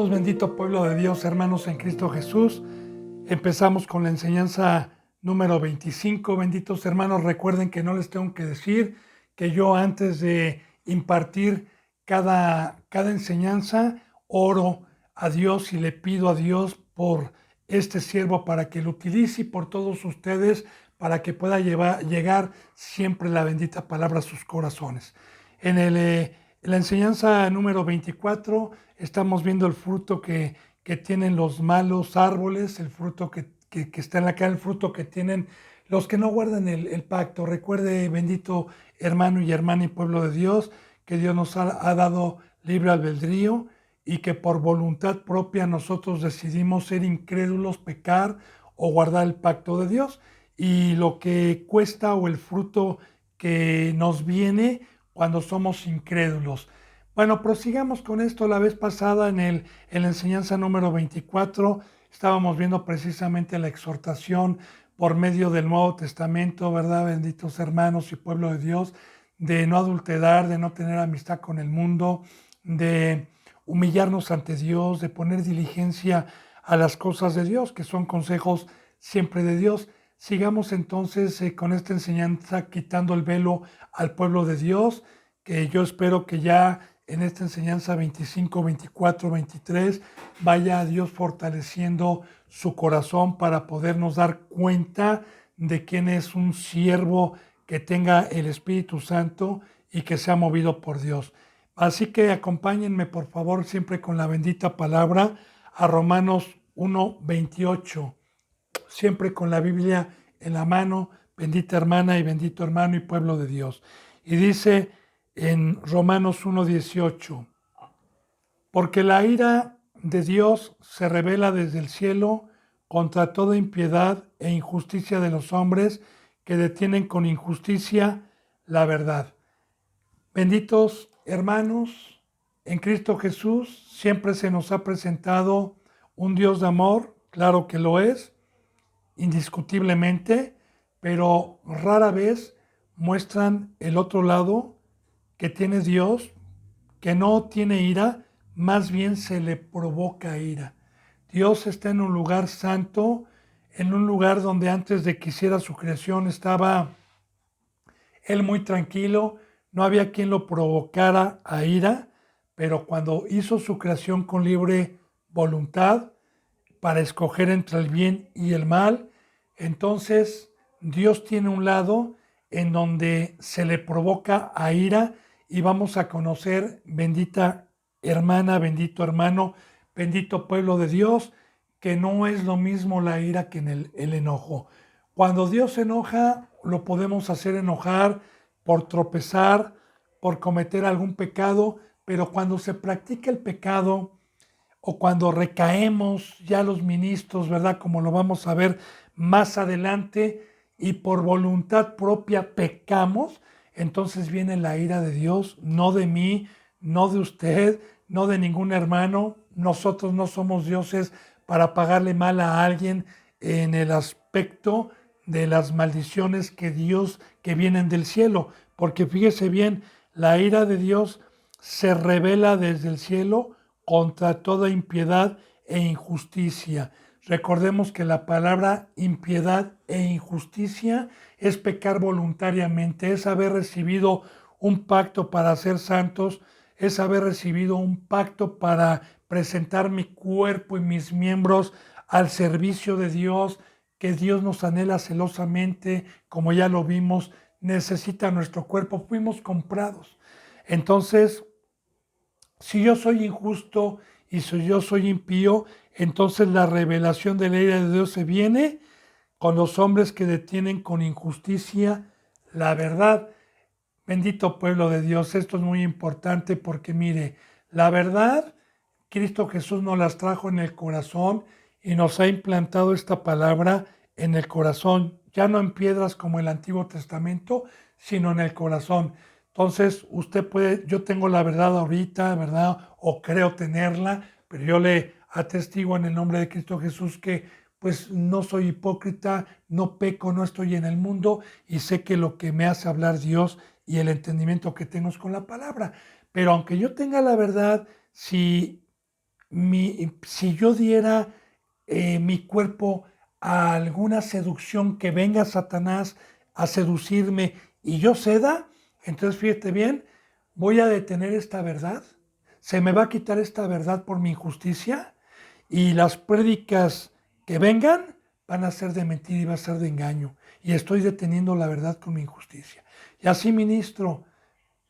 todos, bendito pueblo de Dios, hermanos en Cristo Jesús. Empezamos con la enseñanza número 25. Benditos hermanos, recuerden que no les tengo que decir que yo antes de impartir cada enseñanza, oro a Dios y le pido a Dios por este siervo para que lo utilice y por todos ustedes para que pueda llegar siempre la bendita palabra a sus corazones. En la enseñanza número 24 estamos viendo el fruto que tienen los malos árboles, el fruto que está en la cara, el fruto que tienen los que no guardan el pacto. Recuerde, bendito hermano y hermana y pueblo de Dios, que Dios nos ha dado libre albedrío y que por voluntad propia nosotros decidimos ser incrédulos, pecar o guardar el pacto de Dios. Y lo que cuesta o el fruto que nos viene cuando somos incrédulos. Bueno, prosigamos con esto. La vez pasada en la enseñanza número 24 estábamos viendo precisamente la exhortación por medio del Nuevo Testamento, ¿verdad? Benditos hermanos y pueblo de Dios, de no adulterar, de no tener amistad con el mundo, de humillarnos ante Dios, de poner diligencia a las cosas de Dios, que son consejos siempre de Dios. Sigamos entonces con esta enseñanza quitando el velo al pueblo de Dios, que yo espero que ya en esta enseñanza 25, 24, 23 vaya a Dios fortaleciendo su corazón para podernos dar cuenta de quién es un siervo que tenga el Espíritu Santo y que sea movido por Dios. Así que acompáñenme por favor siempre con la bendita palabra a Romanos 1, 28. Siempre con la Biblia en la mano, bendita hermana y bendito hermano y pueblo de Dios. Y dice en Romanos 1:18, porque la ira de Dios se revela desde el cielo contra toda impiedad e injusticia de los hombres que detienen con injusticia la verdad. Benditos hermanos, en Cristo Jesús siempre se nos ha presentado un Dios de amor, claro que lo es, indiscutiblemente, pero rara vez muestran el otro lado que tiene Dios, que no tiene ira, más bien se le provoca ira. Dios está en un lugar santo, en un lugar donde antes de que hiciera su creación estaba Él muy tranquilo, no había quien lo provocara a ira, pero cuando hizo su creación con libre voluntad, para escoger entre el bien y el mal, entonces Dios tiene un lado en donde se le provoca a ira y vamos a conocer, bendita hermana, bendito hermano, bendito pueblo de Dios, que no es lo mismo la ira que en el enojo. Cuando Dios se enoja, lo podemos hacer enojar por tropezar, por cometer algún pecado, pero cuando se practica el pecado, o cuando recaemos ya los ministros, ¿verdad? Como lo vamos a ver más adelante, y por voluntad propia pecamos, entonces viene la ira de Dios, no de mí, no de usted, no de ningún hermano. Nosotros no somos dioses para pagarle mal a alguien en el aspecto de las maldiciones que vienen del cielo, porque fíjese bien, la ira de Dios se revela desde el cielo contra toda impiedad e injusticia. Recordemos que la palabra impiedad e injusticia es pecar voluntariamente, es haber recibido un pacto para ser santos, es haber recibido un pacto para presentar mi cuerpo y mis miembros al servicio de Dios, que Dios nos anhela celosamente, como ya lo vimos, necesita nuestro cuerpo, fuimos comprados. Entonces, si yo soy injusto y si yo soy impío, entonces la revelación de la ira de Dios se viene con los hombres que detienen con injusticia la verdad. Bendito pueblo de Dios, esto es muy importante porque mire, la verdad, Cristo Jesús nos las trajo en el corazón y nos ha implantado esta palabra en el corazón, ya no en piedras como el Antiguo Testamento, sino en el corazón. Entonces, usted puede, yo tengo la verdad ahorita, ¿verdad? O creo tenerla, pero yo le atestigo en el nombre de Cristo Jesús que pues no soy hipócrita, no peco, no estoy en el mundo y sé que lo que me hace hablar Dios y el entendimiento que tengo es con la palabra. Pero aunque yo tenga la verdad, si si yo diera mi cuerpo a alguna seducción, que venga Satanás a seducirme y yo ceda, entonces fíjate bien, voy a detener esta verdad, se me va a quitar esta verdad por mi injusticia y las prédicas que vengan van a ser de mentira y va a ser de engaño y estoy deteniendo la verdad con mi injusticia. Y así, ministro,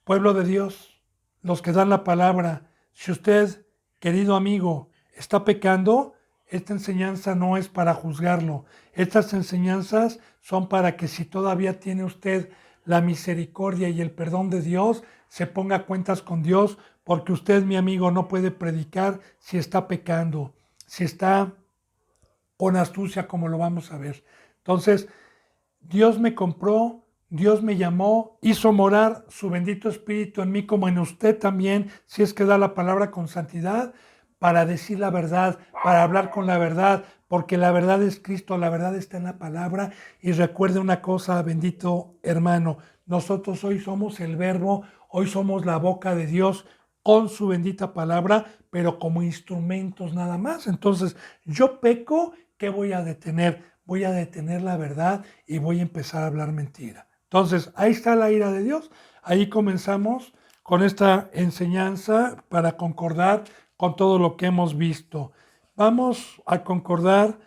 pueblo de Dios, los que dan la palabra, si usted, querido amigo, está pecando, esta enseñanza no es para juzgarlo. Estas enseñanzas son para que si todavía tiene usted la misericordia y el perdón de Dios, se ponga a cuentas con Dios, porque usted, mi amigo, no puede predicar si está pecando, si está con astucia, como lo vamos a ver. Entonces, Dios me compró, Dios me llamó, hizo morar su bendito Espíritu en mí como en usted también, si es que da la palabra con santidad, para decir la verdad, para hablar con la verdad, porque la verdad es Cristo, la verdad está en la palabra. Y recuerde una cosa, bendito hermano, nosotros hoy somos el verbo, hoy somos la boca de Dios con su bendita palabra, pero como instrumentos nada más. Entonces, yo peco, ¿qué voy a detener? Voy a detener la verdad y voy a empezar a hablar mentira. Entonces, ahí está la ira de Dios. Ahí comenzamos con esta enseñanza para concordar con todo lo que hemos visto. Vamos a concordar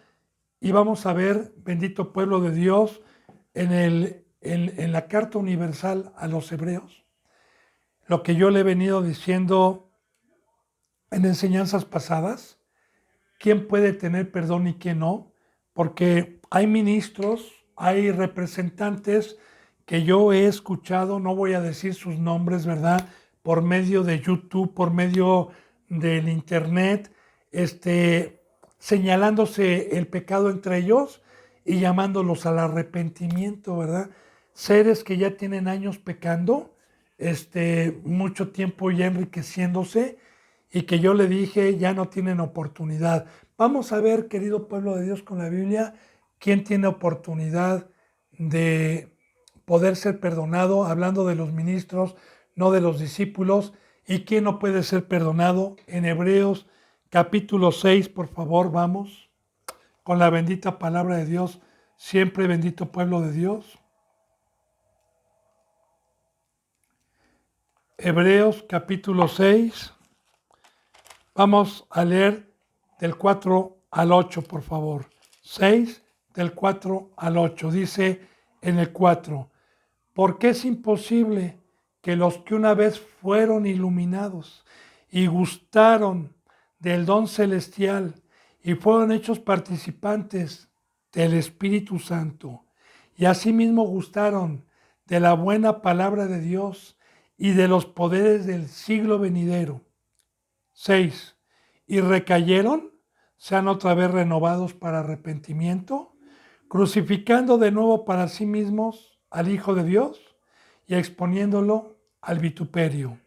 y vamos a ver, bendito pueblo de Dios, en la carta universal a los hebreos, lo que yo le he venido diciendo en enseñanzas pasadas, quién puede tener perdón y quién no, porque hay ministros, hay representantes que yo he escuchado, no voy a decir sus nombres, ¿verdad? Por medio de YouTube, por medio del internet, señalándose el pecado entre ellos y llamándolos al arrepentimiento, ¿verdad? Seres que ya tienen años pecando, mucho tiempo ya enriqueciéndose y que yo le dije ya no tienen oportunidad. Vamos a ver, querido pueblo de Dios, con la Biblia, quién tiene oportunidad de poder ser perdonado, hablando de los ministros, no de los discípulos, y quién no puede ser perdonado. En Hebreos capítulo 6, por favor, vamos, con la bendita palabra de Dios, siempre bendito pueblo de Dios. Hebreos capítulo 6, vamos a leer del 4 al 8, por favor. 6 del 4 al 8. Dice en el 4, porque es imposible que los que una vez fueron iluminados y gustaron del don celestial y fueron hechos participantes del Espíritu Santo y asimismo gustaron de la buena palabra de Dios y de los poderes del siglo venidero. 6. Y recayeron, sean otra vez renovados para arrepentimiento, crucificando de nuevo para sí mismos al Hijo de Dios y exponiéndolo al vituperio.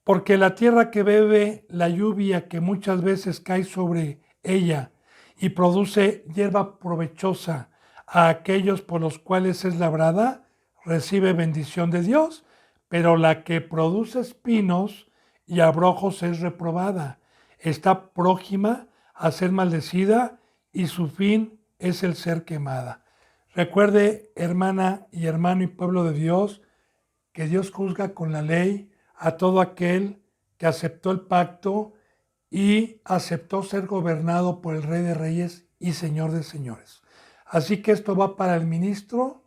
Porque la tierra que bebe la lluvia que muchas veces cae sobre ella y produce hierba provechosa a aquellos por los cuales es labrada, recibe bendición de Dios, pero la que produce espinos y abrojos es reprobada, está prójima a ser maldecida y su fin es el ser quemada. Recuerde, hermana y hermano y pueblo de Dios, que Dios juzga con la ley a todo aquel que aceptó el pacto y aceptó ser gobernado por el Rey de Reyes y Señor de Señores. Así que esto va para el ministro,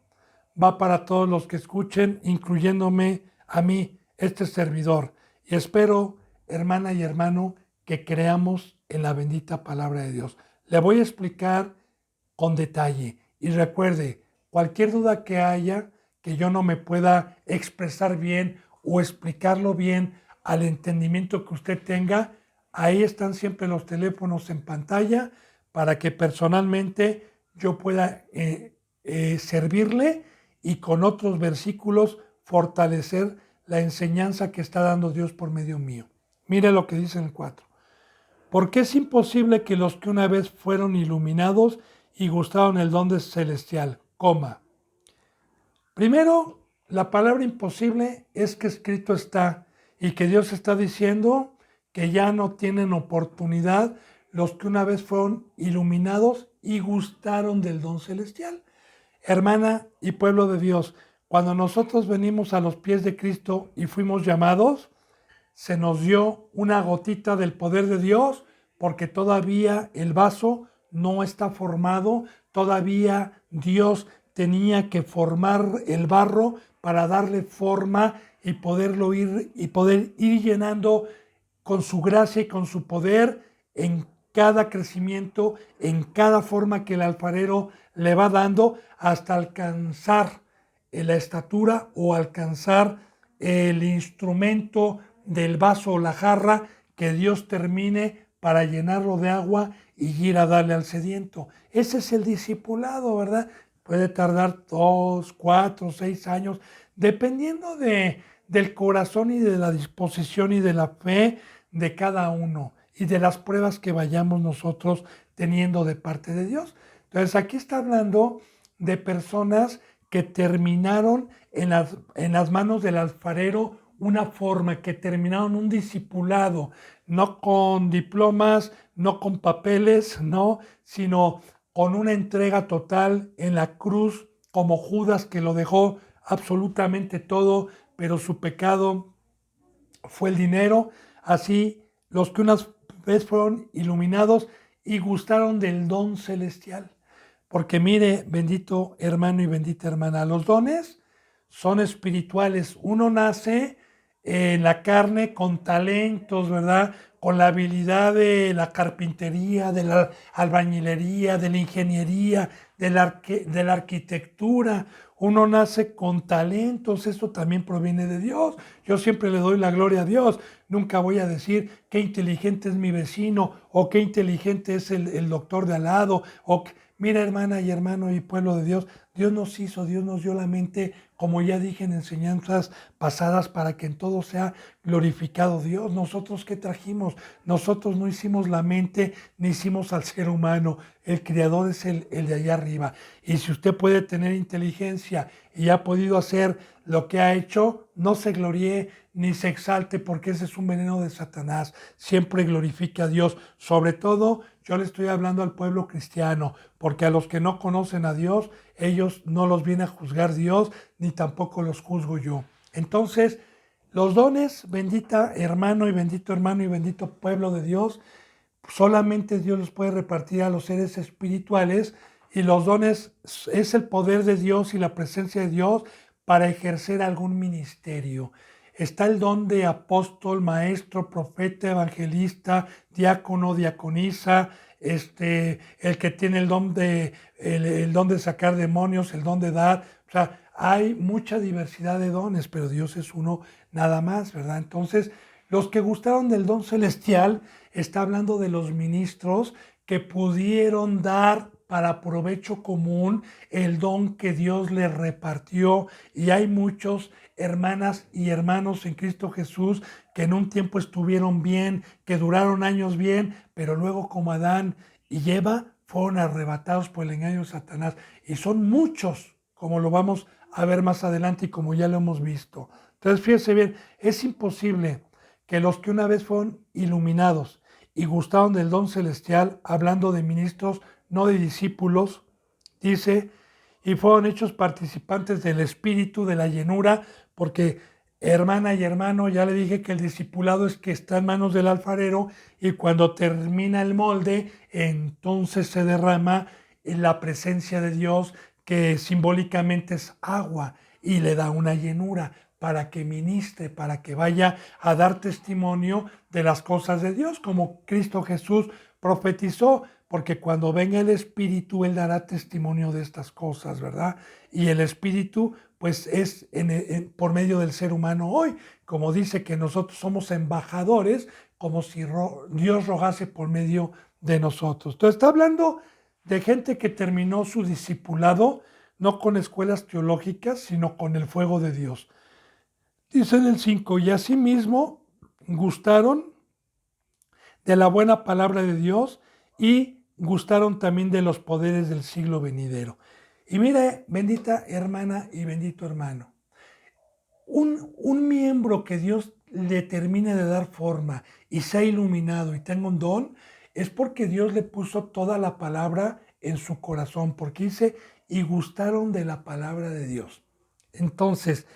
va para todos los que escuchen, incluyéndome a mí, este servidor. Y espero, hermana y hermano, que creamos en la bendita palabra de Dios. Le voy a explicar con detalle. Y recuerde, cualquier duda que haya, que yo no me pueda expresar bien o explicarlo bien al entendimiento que usted tenga, ahí están siempre los teléfonos en pantalla para que personalmente yo pueda servirle y con otros versículos fortalecer la enseñanza que está dando Dios por medio mío. Mire lo que dice en el 4. Porque es imposible que los que una vez fueron iluminados y gustaron el don celestial, coma. Primero, la palabra imposible es que escrito está y que Dios está diciendo que ya no tienen oportunidad los que una vez fueron iluminados y gustaron del don celestial. Hermana y pueblo de Dios, cuando nosotros venimos a los pies de Cristo y fuimos llamados, se nos dio una gotita del poder de Dios, porque todavía el vaso no está formado, todavía Dios tenía que formar el barro para darle forma y poder ir llenando con su gracia y con su poder en cada crecimiento, en cada forma que el alfarero le va dando hasta alcanzar la estatura o alcanzar el instrumento del vaso o la jarra que Dios termine para llenarlo de agua y ir a darle al sediento. Ese es el discipulado, ¿verdad? Puede tardar 2, 4, 6 años, dependiendo del corazón y de la disposición y de la fe de cada uno y de las pruebas que vayamos nosotros teniendo de parte de Dios. Entonces aquí está hablando de personas que terminaron en las manos del alfarero una forma, que terminaron un discipulado, no con diplomas, no con papeles, no, sino con una entrega total en la cruz, como Judas, que lo dejó absolutamente todo, pero su pecado fue el dinero. Así, los que una vez fueron iluminados y gustaron del don celestial. Porque mire, bendito hermano y bendita hermana, los dones son espirituales. Uno nace en la carne con talentos, ¿verdad? Con la habilidad de la carpintería, de la albañilería, de la ingeniería, de la arquitectura. Uno nace con talentos, eso también proviene de Dios. Yo siempre le doy la gloria a Dios. Nunca voy a decir qué inteligente es mi vecino o qué inteligente es el doctor de al lado. Mira, hermana y hermano y pueblo de Dios, Dios nos hizo, Dios nos dio la mente, como ya dije en enseñanzas pasadas, para que en todo sea glorificado Dios. ¿Nosotros qué trajimos? Nosotros no hicimos la mente, ni hicimos al ser humano. El creador es el de allá arriba. Y si usted puede tener inteligencia y ha podido hacer lo que ha hecho, no se gloríe ni se exalte, porque ese es un veneno de Satanás. Siempre glorifique a Dios. Sobre todo, yo le estoy hablando al pueblo cristiano, porque a los que no conocen a Dios, ellos no los viene a juzgar Dios, ni tampoco los juzgo yo. Entonces, los dones, bendita hermano y bendito pueblo de Dios, solamente Dios los puede repartir a los seres espirituales, y los dones es el poder de Dios y la presencia de Dios para ejercer algún ministerio. Está el don de apóstol, maestro, profeta, evangelista, diácono, diaconisa, el que tiene el don de sacar demonios, el don de dar. O sea, hay mucha diversidad de dones, pero Dios es uno nada más, ¿verdad? Entonces, los que gustaron del don celestial, está hablando de los ministros que pudieron dar para provecho común el don que Dios les repartió. Y hay muchos hermanas y hermanos en Cristo Jesús que en un tiempo estuvieron bien, que duraron años bien, pero luego, como Adán y Eva, fueron arrebatados por el engaño de Satanás. Y son muchos, como lo vamos a ver más adelante y como ya lo hemos visto. Entonces, fíjese bien, es imposible que los que una vez fueron iluminados y gustaron del don celestial, hablando de ministros, no de discípulos, dice, y fueron hechos participantes del espíritu, de la llenura, porque hermana y hermano, ya le dije que el discipulado es que está en manos del alfarero, y cuando termina el molde, entonces se derrama en la presencia de Dios, que simbólicamente es agua, y le da una llenura para que ministre, para que vaya a dar testimonio de las cosas de Dios, como Cristo Jesús profetizó, porque cuando venga el Espíritu, Él dará testimonio de estas cosas, ¿verdad? Y el Espíritu, pues es por medio del ser humano hoy, como dice que nosotros somos embajadores, como si Dios rogase por medio de nosotros. Entonces está hablando de gente que terminó su discipulado, no con escuelas teológicas, sino con el fuego de Dios. Dice en el 5, y asimismo gustaron de la buena palabra de Dios y gustaron también de los poderes del siglo venidero. Y mire, bendita hermana y bendito hermano, un miembro que Dios le termine de dar forma y sea iluminado y tenga un don, es porque Dios le puso toda la palabra en su corazón, porque dice, y gustaron de la palabra de Dios. Entonces,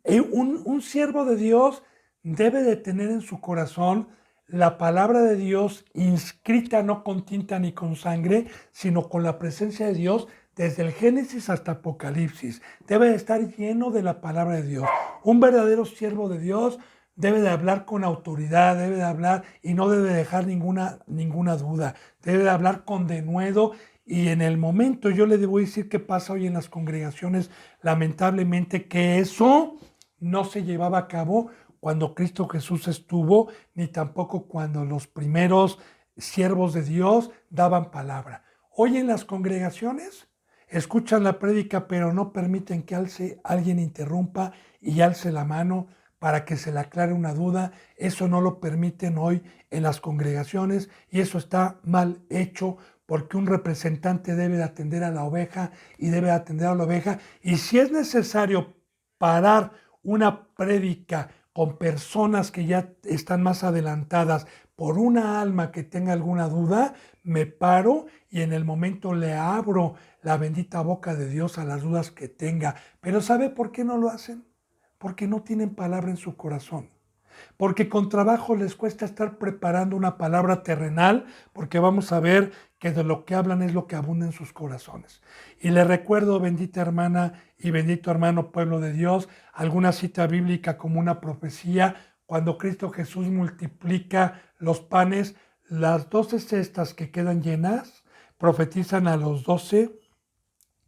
un siervo de Dios debe de tener en su corazón la palabra de Dios inscrita no con tinta ni con sangre, sino con la presencia de Dios desde el Génesis hasta Apocalipsis. Debe de estar lleno de la palabra de Dios. Un verdadero siervo de Dios debe de hablar con autoridad, debe de hablar y no debe dejar ninguna duda. Debe de hablar con denuedo y en el momento yo le debo decir qué pasa hoy en las congregaciones, lamentablemente, que eso no se llevaba a cabo cuando Cristo Jesús estuvo, ni tampoco cuando los primeros siervos de Dios daban palabra. Hoy en las congregaciones escuchan la prédica, pero no permiten que alguien interrumpa y alce la mano para que se le aclare una duda. Eso no lo permiten hoy en las congregaciones y eso está mal hecho, porque un representante debe de atender a la oveja y debe de atender a la oveja. Y si es necesario parar una prédica con personas que ya están más adelantadas por una alma que tenga alguna duda, me paro y en el momento le abro la bendita boca de Dios a las dudas que tenga. Pero ¿sabe por qué no lo hacen? Porque no tienen palabra en su corazón. Porque con trabajo les cuesta estar preparando una palabra terrenal, porque vamos a ver que de lo que hablan es lo que abunda en sus corazones. Y le recuerdo, bendita hermana y bendito hermano pueblo de Dios, alguna cita bíblica como una profecía, cuando Cristo Jesús multiplica los panes, las 12 cestas que quedan llenas profetizan a los 12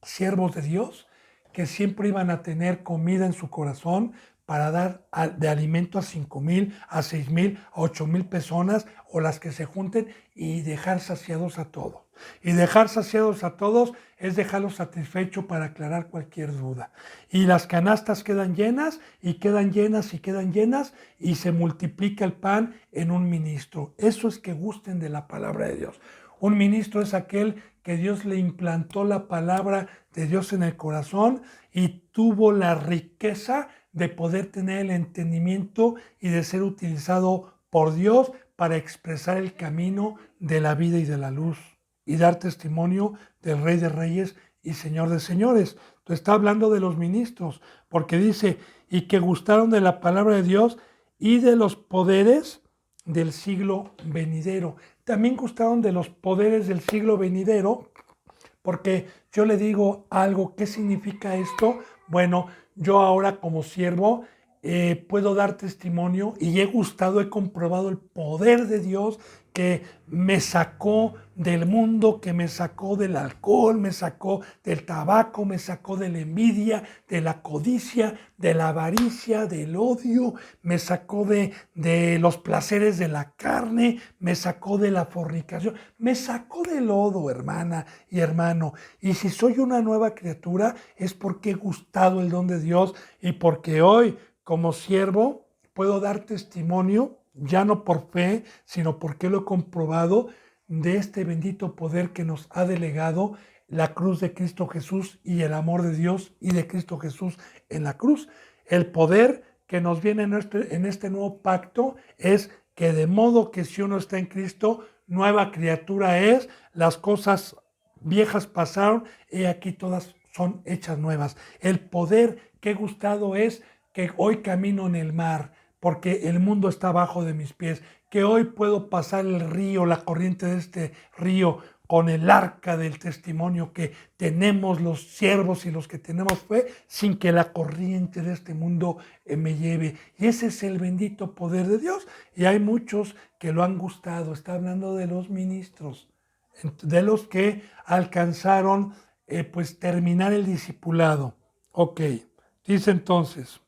siervos de Dios que siempre iban a tener comida en su corazón para dar de alimento a 5,000, a 6,000, a 8,000 personas o las que se junten y dejar saciados a todos. Y dejar saciados a todos es dejarlos satisfechos para aclarar cualquier duda. Y las canastas quedan llenas y quedan llenas y quedan llenas y se multiplica el pan en un ministro. Eso es que gusten de la palabra de Dios. Un ministro es aquel que Dios le implantó la palabra de Dios en el corazón y tuvo la riqueza de poder tener el entendimiento y de ser utilizado por Dios para expresar el camino de la vida y de la luz y dar testimonio del Rey de Reyes y Señor de Señores. Entonces está hablando de los ministros, porque dice, y que gustaron de la palabra de Dios y de los poderes del siglo venidero. También gustaron de los poderes del siglo venidero, porque yo le digo algo, ¿qué significa esto? Bueno, yo ahora como siervo puedo dar testimonio y he gustado, he comprobado el poder de Dios que me sacó del mundo, que me sacó del alcohol, me sacó del tabaco, me sacó de la envidia, de la codicia, de la avaricia, del odio, me sacó de los placeres de la carne, me sacó de la fornicación, me sacó del lodo, hermana y hermano. Y si soy una nueva criatura es porque he gustado el don de Dios y porque hoy como siervo puedo dar testimonio, ya no por fe, sino porque lo he comprobado de este bendito poder que nos ha delegado la cruz de Cristo Jesús y el amor de Dios y de Cristo Jesús en la cruz. El poder que nos viene en este nuevo pacto es que de modo que si uno está en Cristo, nueva criatura es, las cosas viejas pasaron y aquí todas son hechas nuevas. El poder que he gustado es que hoy camino en el mar, porque el mundo está abajo de mis pies, que hoy puedo pasar el río, la corriente de este río, con el arca del testimonio que tenemos los siervos y los que tenemos fe, sin que la corriente de este mundo me lleve. Y ese es el bendito poder de Dios. Y hay muchos que lo han gustado. Está hablando de los ministros, de los que alcanzaron pues terminar el discipulado. Ok, dice entonces,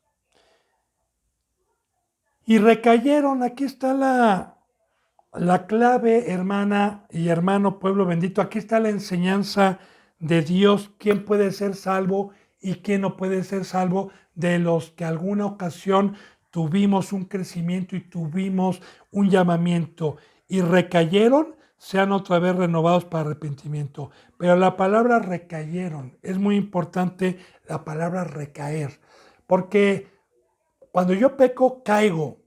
y recayeron, aquí está la clave, hermana y hermano pueblo bendito, aquí está la enseñanza de Dios, quién puede ser salvo y quién no puede ser salvo, de los que alguna ocasión tuvimos un crecimiento y tuvimos un llamamiento y recayeron, sean otra vez renovados para arrepentimiento. Pero la palabra recayeron, es muy importante la palabra recaer, porque cuando yo peco, caigo.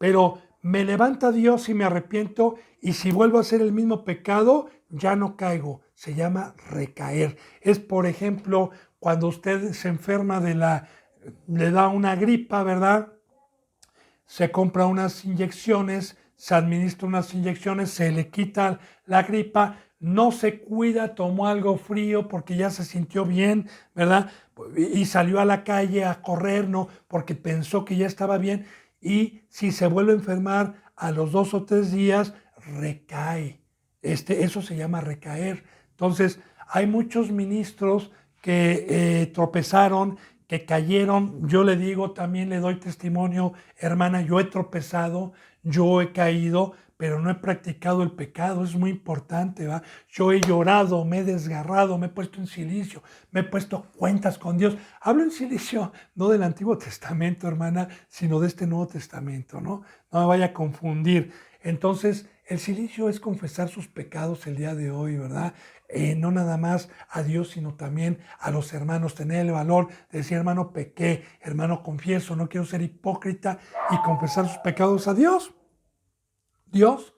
pero me levanta Dios y me arrepiento, y si vuelvo a hacer el mismo pecado, ya no caigo. Se llama recaer. Es, por ejemplo, cuando usted se enferma le da una gripa, ¿verdad? Se compra unas inyecciones, se administra unas inyecciones, se le quita la gripa, no se cuida, tomó algo frío porque ya se sintió bien, ¿verdad? Y salió a la calle a correr, ¿no? Porque pensó que ya estaba bien. Y si se vuelve a enfermar a los 2 o 3 días, recae. Eso se llama recaer. Entonces, hay muchos ministros que tropezaron, que cayeron. Yo le digo, también le doy testimonio, hermana, yo he tropezado, yo he caído, pero no he practicado el pecado. Es muy importante, ¿va? Yo he llorado, me he desgarrado, me he puesto en silicio, me he puesto cuentas con Dios. Hablo en silicio, no del Antiguo Testamento, hermana, sino de este Nuevo Testamento, ¿no? No me vaya a confundir. Entonces, el silicio es confesar sus pecados el día de hoy, ¿verdad? No nada más a Dios, sino también a los hermanos, tener el valor de decir, hermano, pequé, hermano, confieso, no quiero ser hipócrita, y confesar sus pecados a Dios. Dios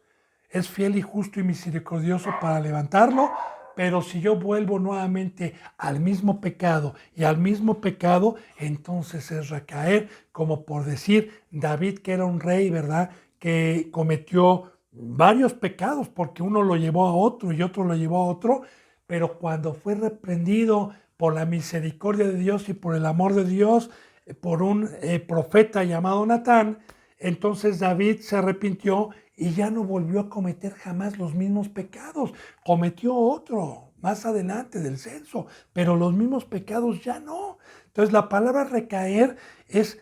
es fiel y justo y misericordioso para levantarlo, pero si yo vuelvo nuevamente al mismo pecado y al mismo pecado, entonces es recaer, como por decir David, que era un rey, ¿verdad? Que cometió varios pecados, porque uno lo llevó a otro y otro lo llevó a otro, pero cuando fue reprendido por la misericordia de Dios y por el amor de Dios, por un profeta llamado Natán, entonces David se arrepintió y ya no volvió a cometer jamás los mismos pecados. Cometió otro más adelante del censo, pero los mismos pecados ya no. Entonces la palabra recaer es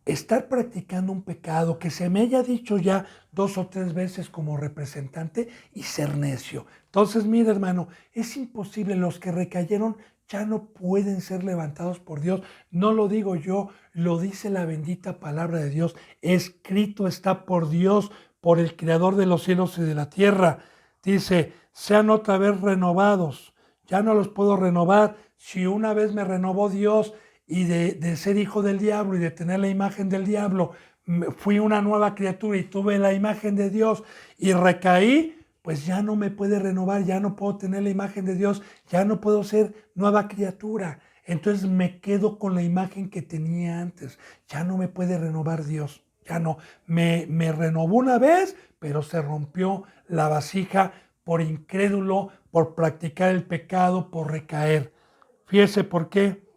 estar practicando un pecado que se me haya dicho ya 2 o 3 veces como representante y ser necio. Entonces, mira, hermano, es imposible. Los que recayeron ya no pueden ser levantados por Dios. No lo digo yo, lo dice la bendita palabra de Dios. Escrito está por Dios, por el creador de los cielos y de la tierra. Dice, sean otra vez renovados. Ya no los puedo renovar. Si una vez me renovó Dios, y de ser hijo del diablo y de tener la imagen del diablo, fui una nueva criatura y tuve la imagen de Dios y recaí, pues ya no me puede renovar, ya no puedo tener la imagen de Dios, ya no puedo ser nueva criatura. Entonces me quedo con la imagen que tenía antes. Ya no me puede renovar Dios, ya no. Me renovó una vez, pero se rompió la vasija por incrédulo, por practicar el pecado, por recaer. Fíjese por qué.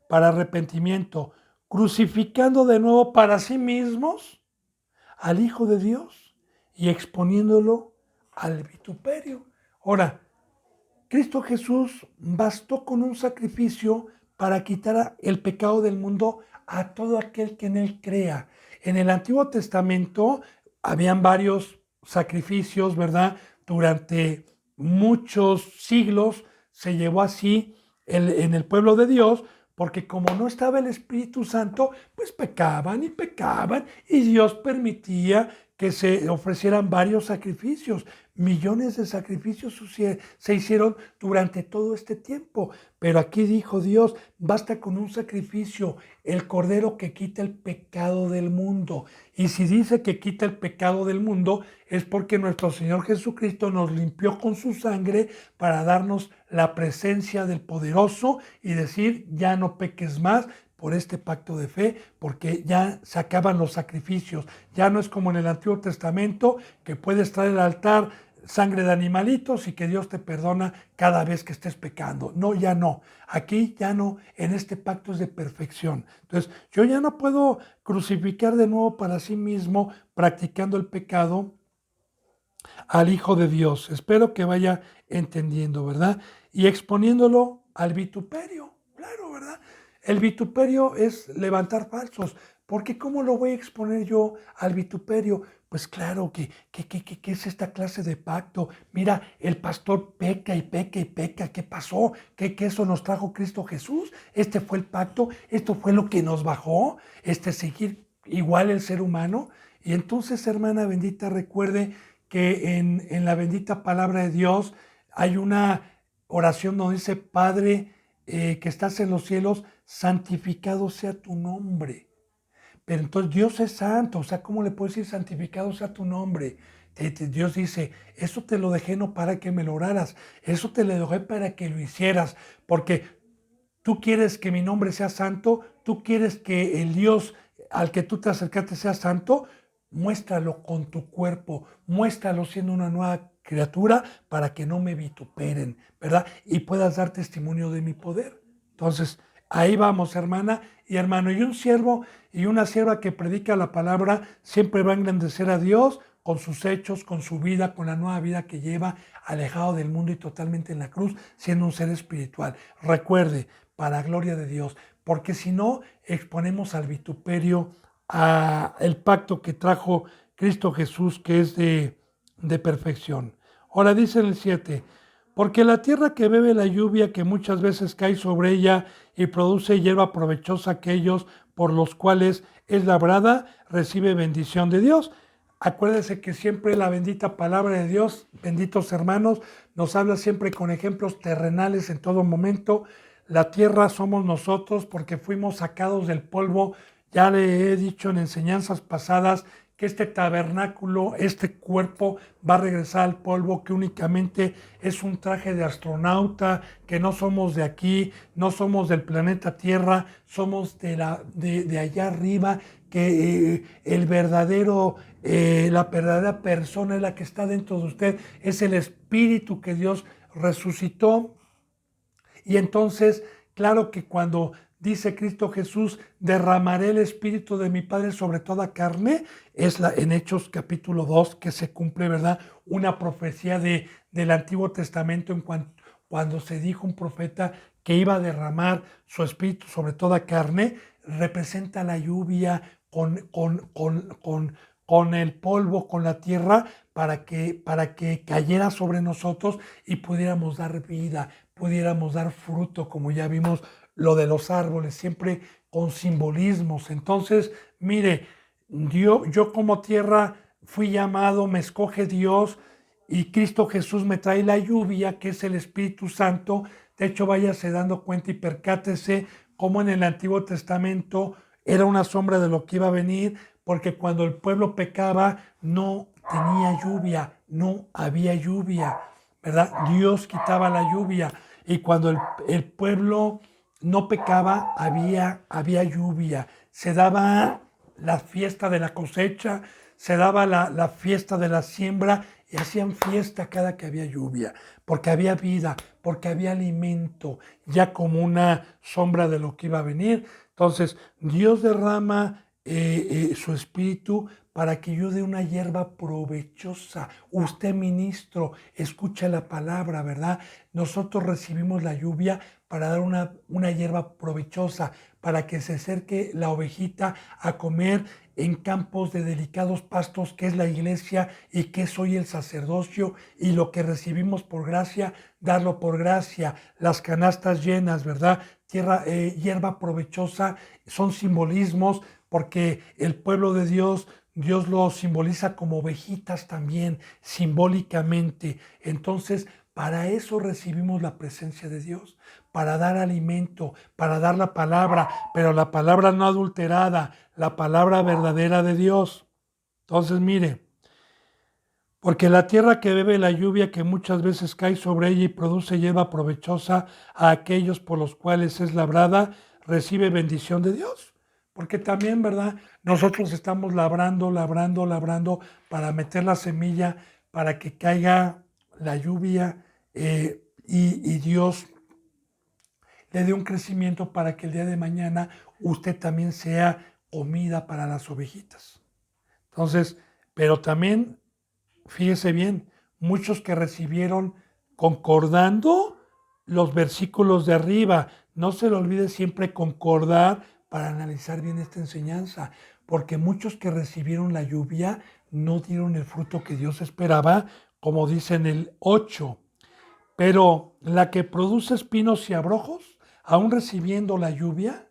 Para arrepentimiento, crucificando de nuevo para sí mismos al Hijo de Dios y exponiéndolo al vituperio. Ahora, Cristo Jesús bastó con un sacrificio para quitar el pecado del mundo a todo aquel que en él crea. En el Antiguo Testamento habían varios sacrificios, ¿verdad? Durante muchos siglos se llevó así en el pueblo de Dios, porque como no estaba el Espíritu Santo, pues pecaban y Dios permitía que se ofrecieran varios sacrificios. Millones de sacrificios se hicieron durante todo este tiempo. Pero aquí dijo Dios, basta con un sacrificio, el cordero que quita el pecado del mundo. Y si dice que quita el pecado del mundo, es porque nuestro Señor Jesucristo nos limpió con su sangre para darnos la presencia del poderoso y decir, ya no peques más por este pacto de fe, porque ya se acaban los sacrificios. Ya no es como en el Antiguo Testamento, que puedes traer al altar sangre de animalitos y que Dios te perdona cada vez que estés pecando. No, ya no. Aquí ya no. En este pacto es de perfección. Entonces, yo ya no puedo crucificar de nuevo para sí mismo practicando el pecado al Hijo de Dios. Espero que vaya entendiendo, ¿verdad? Y exponiéndolo al vituperio. Claro, ¿verdad? El vituperio es levantar falsos. Porque ¿cómo lo voy a exponer yo al vituperio? Pues claro, ¿qué es esta clase de pacto? Mira, el pastor peca y peca y peca. ¿Qué pasó? ¿Que eso nos trajo Cristo Jesús? Este fue el pacto, esto fue lo que nos bajó, seguir igual el ser humano. Y entonces, hermana bendita, recuerde que en la bendita palabra de Dios hay una oración donde dice, Padre que estás en los cielos, santificado sea tu nombre. pero entonces Dios es santo, o sea, ¿cómo le puedes decir santificado sea tu nombre? Dios dice, eso te lo dejé no para que me lo oraras, eso te lo dejé para que lo hicieras, porque tú quieres que mi nombre sea santo, tú quieres que el Dios al que tú te acercaste sea santo, muéstralo con tu cuerpo, muéstralo siendo una nueva criatura para que no me vituperen, ¿verdad? Y puedas dar testimonio de mi poder. Entonces, ahí vamos, hermana y hermano. Y un siervo y una sierva que predica la palabra siempre va a engrandecer a Dios con sus hechos, con su vida, con la nueva vida que lleva, alejado del mundo y totalmente en la cruz, siendo un ser espiritual. Recuerde, para gloria de Dios, porque si no, exponemos al vituperio a el pacto que trajo Cristo Jesús, que es de perfección. Ahora dice en el 7, porque la tierra que bebe la lluvia que muchas veces cae sobre ella y produce hierba provechosa a aquellos por los cuales es labrada, recibe bendición de Dios. Acuérdense que siempre la bendita palabra de Dios, benditos hermanos, nos habla siempre con ejemplos terrenales en todo momento. La tierra somos nosotros porque fuimos sacados del polvo. Ya le he dicho en enseñanzas pasadas que este tabernáculo, este cuerpo va a regresar al polvo, que únicamente es un traje de astronauta, que no somos de aquí, no somos del planeta Tierra, somos de allá arriba, que la verdadera persona es la que está dentro de usted, es el espíritu que Dios resucitó. Y entonces, claro que cuando dice Cristo Jesús, derramaré el Espíritu de mi Padre sobre toda carne, en Hechos capítulo 2 que se cumple, ¿verdad? Una profecía del Antiguo Testamento cuando se dijo un profeta que iba a derramar su Espíritu sobre toda carne, representa la lluvia con el polvo, con la tierra, para que cayera sobre nosotros y pudiéramos dar vida, pudiéramos dar fruto, como ya vimos lo de los árboles, siempre con simbolismos. Entonces, mire, yo como tierra fui llamado, me escoge Dios y Cristo Jesús me trae la lluvia, que es el Espíritu Santo. De hecho, váyase dando cuenta y percátese cómo en el Antiguo Testamento era una sombra de lo que iba a venir, porque cuando el pueblo pecaba no tenía lluvia, no había lluvia, ¿verdad? Dios quitaba la lluvia y cuando el pueblo no pecaba, había lluvia. Se daba la fiesta de la cosecha, se daba la fiesta de la siembra y hacían fiesta cada que había lluvia, porque había vida, porque había alimento, ya como una sombra de lo que iba a venir. Entonces, Dios derrama su espíritu para que yo dé una hierba provechosa. Usted, ministro, escucha la palabra, ¿verdad? Nosotros recibimos la lluvia para dar una hierba provechosa, para que se acerque la ovejita a comer en campos de delicados pastos, que es la iglesia y que soy el sacerdocio, y lo que recibimos por gracia, darlo por gracia. Las canastas llenas, ¿verdad? Hierba provechosa, son simbolismos, porque el pueblo de Dios lo simboliza como ovejitas también, simbólicamente. Entonces, para eso recibimos la presencia de Dios, para dar alimento, para dar la palabra, pero la palabra no adulterada, la palabra verdadera de Dios. Entonces, mire, porque la tierra que bebe la lluvia que muchas veces cae sobre ella y produce hierba provechosa a aquellos por los cuales es labrada, recibe bendición de Dios. Porque también, ¿verdad? Nosotros estamos labrando para meter la semilla, para que caiga la lluvia y Dios le dé un crecimiento para que el día de mañana usted también sea comida para las ovejitas. Entonces, pero también, fíjese bien, muchos que recibieron concordando los versículos de arriba. No se le olvide siempre concordar para analizar bien esta enseñanza, porque muchos que recibieron la lluvia no dieron el fruto que Dios esperaba, como dice en el 8. Pero la que produce espinos y abrojos, aún recibiendo la lluvia,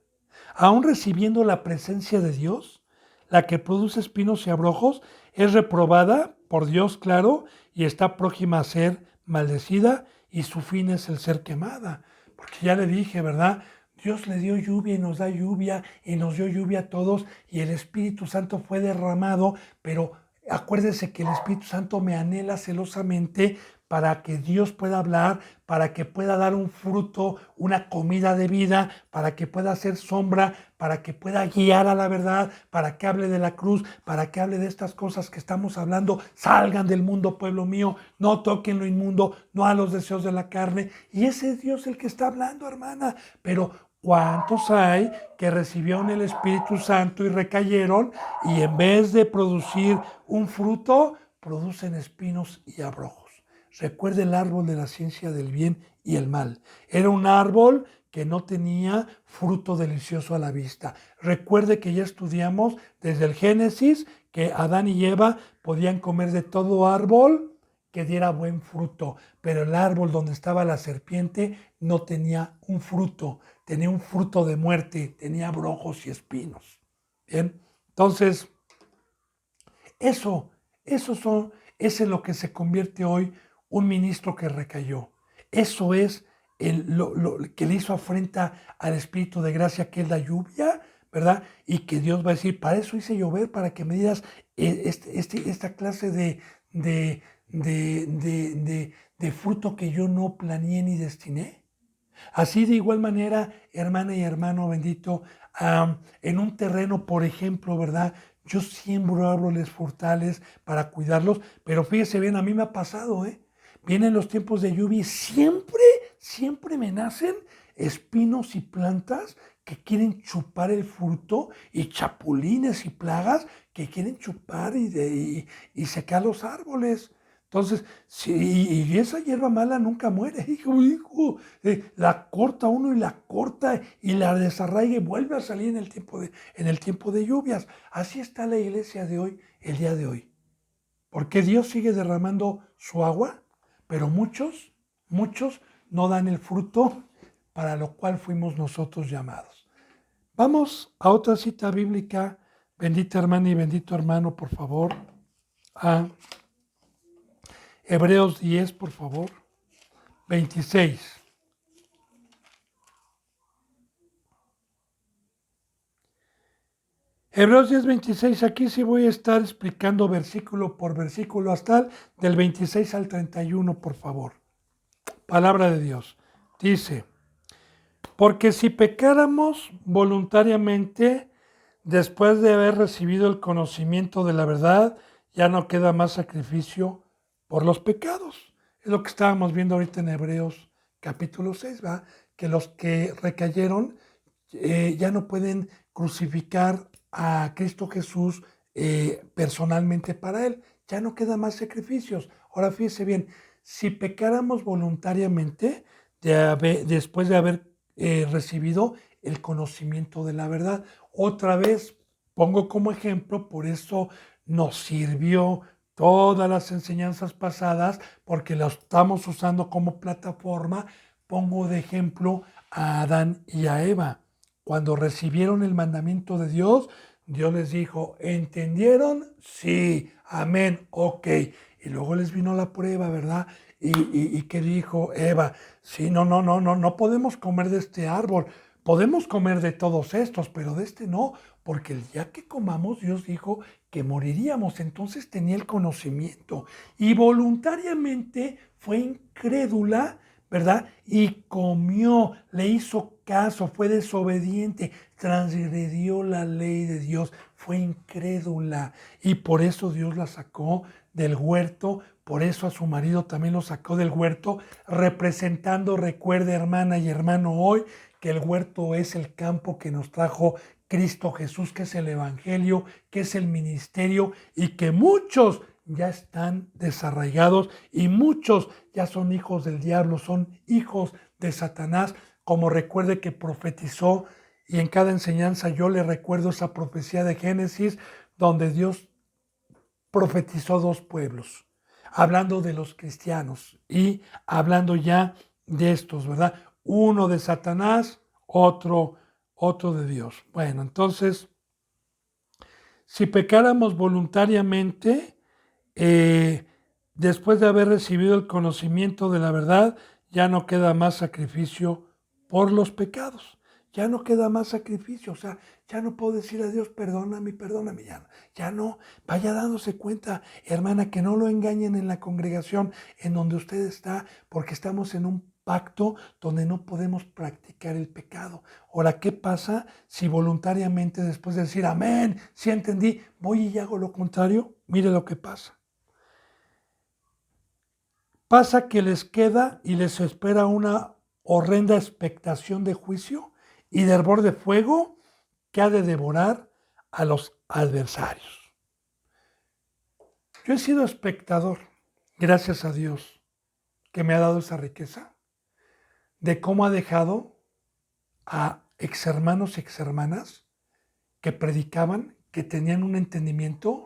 aún recibiendo la presencia de Dios, la que produce espinos y abrojos es reprobada por Dios, claro, y está próxima a ser maldecida y su fin es el ser quemada. Porque ya le dije, ¿verdad? Dios le dio lluvia y nos da lluvia y nos dio lluvia a todos y el Espíritu Santo fue derramado, pero acuérdese que el Espíritu Santo me anhela celosamente para que Dios pueda hablar, para que pueda dar un fruto, una comida de vida, para que pueda hacer sombra, para que pueda guiar a la verdad, para que hable de la cruz, para que hable de estas cosas que estamos hablando. Salgan del mundo, pueblo mío, no toquen lo inmundo, no a los deseos de la carne. Y ese es Dios el que está hablando, hermana. Pero ¿cuántos hay que recibieron el Espíritu Santo y recayeron y en vez de producir un fruto, producen espinos y abrojos? Recuerde el árbol de la ciencia del bien y el mal. Era un árbol que no tenía fruto delicioso a la vista. Recuerde que ya estudiamos desde el Génesis que Adán y Eva podían comer de todo árbol que diera buen fruto, pero el árbol donde estaba la serpiente no tenía un fruto, tenía un fruto de muerte, tenía abrojos y espinos. Bien, entonces, eso, es en lo que se convierte hoy un ministro que recayó. Eso es lo que le hizo afrenta al Espíritu de gracia, que es la lluvia, ¿verdad? Y que Dios va a decir, para eso hice llover, para que me dieras esta clase de fruto que yo no planeé ni destiné. Así de igual manera, hermana y hermano bendito, en un terreno, por ejemplo, ¿verdad? Yo siembro árboles frutales para cuidarlos, pero fíjese bien, a mí me ha pasado, ¿eh? Vienen los tiempos de lluvia y siempre me nacen espinos y plantas que quieren chupar el fruto y chapulines y plagas que quieren chupar y secar los árboles. Entonces, sí, y esa hierba mala nunca muere, hijo, la corta uno y la corta y la desarraiga y vuelve a salir en el tiempo de lluvias. Así está la iglesia de hoy, el día de hoy. Porque Dios sigue derramando su agua, pero muchos no dan el fruto para lo cual fuimos nosotros llamados. Vamos a otra cita bíblica, bendita hermana y bendito hermano, por favor, a Hebreos 10, por favor, 26. Hebreos 10, 26, aquí sí voy a estar explicando versículo por versículo hasta del 26 al 31, por favor. Palabra de Dios. Dice, porque si pecáramos voluntariamente, después de haber recibido el conocimiento de la verdad, ya no queda más sacrificio por los pecados. Es lo que estábamos viendo ahorita en Hebreos capítulo 6, ¿va? Que los que recayeron ya no pueden crucificar a Cristo Jesús personalmente para él. Ya no queda más sacrificios. Ahora fíjese bien, si pecáramos voluntariamente, después de haber recibido el conocimiento de la verdad, otra vez pongo como ejemplo, por eso nos sirvió todas las enseñanzas pasadas, porque las estamos usando como plataforma. Pongo de ejemplo a Adán y a Eva. Cuando recibieron el mandamiento de Dios, Dios les dijo, ¿entendieron? Sí, amén, ok. Y luego les vino la prueba, ¿verdad? Y que dijo Eva, sí, no podemos comer de este árbol. Podemos comer de todos estos, pero de este no, porque el día que comamos, Dios dijo que moriríamos. Entonces tenía el conocimiento y voluntariamente fue incrédula, ¿verdad? Y comió, le hizo caso, fue desobediente, transgredió la ley de Dios, fue incrédula. Y por eso Dios la sacó del huerto, por eso a su marido también lo sacó del huerto, representando, recuerde hermana y hermano hoy, que el huerto es el campo que nos trajo Cristo Jesús, que es el Evangelio, que es el ministerio y que muchos ya están desarraigados y muchos ya son hijos del diablo, son hijos de Satanás, como recuerde que profetizó y en cada enseñanza yo le recuerdo esa profecía de Génesis donde Dios profetizó dos pueblos, hablando de los cristianos y hablando ya de estos, ¿verdad? Uno de Satanás, otro de Dios. Bueno, entonces, si pecáramos voluntariamente, después de haber recibido el conocimiento de la verdad, ya no queda más sacrificio por los pecados. ya no queda más sacrificio, o sea, ya no puedo decir a Dios, perdóname, ya no, vaya dándose cuenta, hermana, que no lo engañen en la congregación en donde usted está, porque estamos en un pacto donde no podemos practicar el pecado. Ahora, ¿qué pasa si voluntariamente después de decir, amén, sí entendí, voy y hago lo contrario? Mire lo que pasa. Pasa que les queda y les espera una horrenda expectación de juicio y de hervor de fuego que ha de devorar a los adversarios. Yo he sido espectador, gracias a Dios, que me ha dado esa riqueza, de cómo ha dejado a exhermanos y exhermanas que predicaban, que tenían un entendimiento,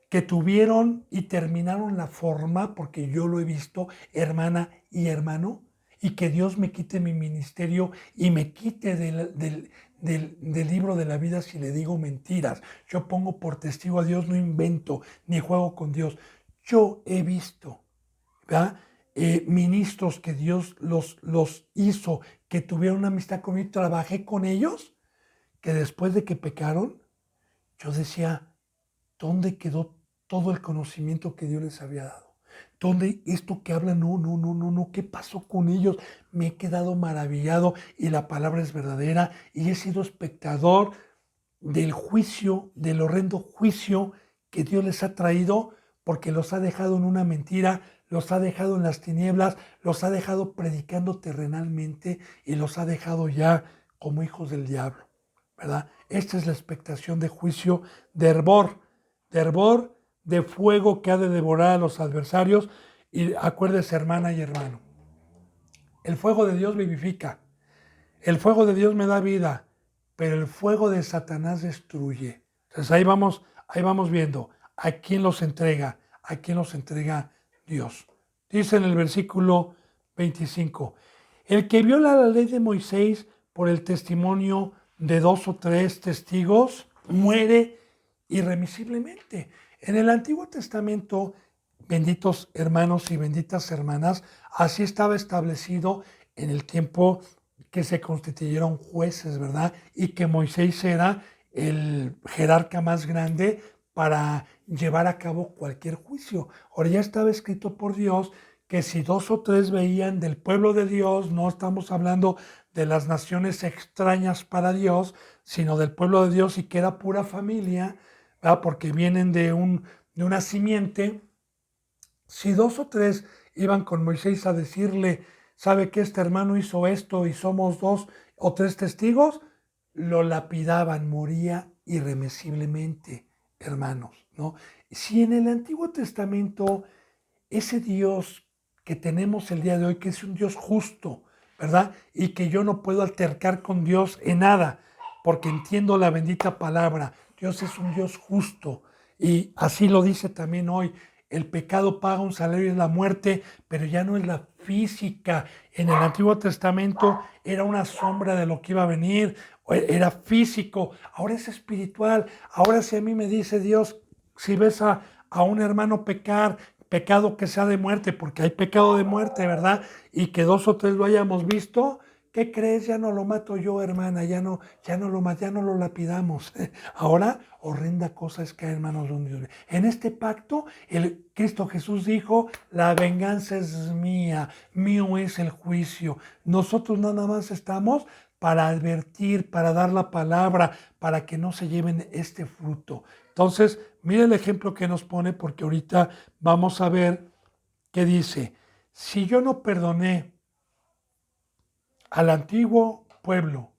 que tuvieron y terminaron la forma, porque yo lo he visto, hermana y hermano, y que Dios me quite mi ministerio y me quite del libro de la vida si le digo mentiras. Yo pongo por testigo a Dios, no invento ni juego con Dios. Yo he visto, ¿verdad? Ministros que Dios los hizo, que tuvieron una amistad conmigo, trabajé con ellos, que después de que pecaron, yo decía, ¿dónde quedó todo el conocimiento que Dios les había dado? ¿Dónde esto que hablan? No, ¿qué pasó con ellos? Me he quedado maravillado y la palabra es verdadera y he sido espectador del juicio, del horrendo juicio que Dios les ha traído porque los ha dejado en una mentira, los ha dejado en las tinieblas, los ha dejado predicando terrenalmente y los ha dejado ya como hijos del diablo, ¿verdad? Esta es la expectación de juicio de hervor de fuego que ha de devorar a los adversarios. Y acuérdese, hermana y hermano, el fuego de Dios vivifica, el fuego de Dios me da vida, pero el fuego de Satanás destruye. Entonces ahí vamos viendo a quién los entrega Dios. Dice en el versículo 25, el que viola la ley de Moisés por el testimonio de 2 o 3 testigos muere irremisiblemente. En el Antiguo Testamento, benditos hermanos y benditas hermanas, así estaba establecido en el tiempo que se constituyeron jueces, ¿verdad? Y que Moisés era el jerarca más grande para llevar a cabo cualquier juicio. Ahora ya estaba escrito por Dios que si 2 o 3 veían del pueblo de Dios, no estamos hablando de las naciones extrañas para Dios, sino del pueblo de Dios y que era pura familia, ¿verdad? Porque vienen de una simiente. Si 2 o 3 iban con Moisés a decirle, ¿sabe que este hermano hizo esto y somos 2 o 3 testigos? Lo lapidaban, moría irremisiblemente, hermanos, ¿no? Si en el Antiguo Testamento ese Dios que tenemos el día de hoy, que es un Dios justo, ¿verdad? Y que yo no puedo altercar con Dios en nada, porque entiendo la bendita palabra. Dios es un Dios justo. Y así lo dice también hoy. El pecado paga un salario, es la muerte, pero ya no es la física. En el Antiguo Testamento era una sombra de lo que iba a venir, era físico, ahora es espiritual. Ahora si a mí me dice Dios, si ves a un hermano pecar, pecado que sea de muerte, porque hay pecado de muerte, ¿verdad? Y que 2 o 3 lo hayamos visto, ¿qué crees? Ya no lo mato yo, hermana, ya no lo lapidamos. Ahora, horrenda cosa es caer en manos de un Dios. En este pacto, el Cristo Jesús dijo, la venganza es mía, mío es el juicio. Nosotros nada más estamos para advertir, para dar la palabra, para que no se lleven este fruto. Entonces, mire el ejemplo que nos pone, porque ahorita vamos a ver qué dice. Si yo no perdoné al antiguo pueblo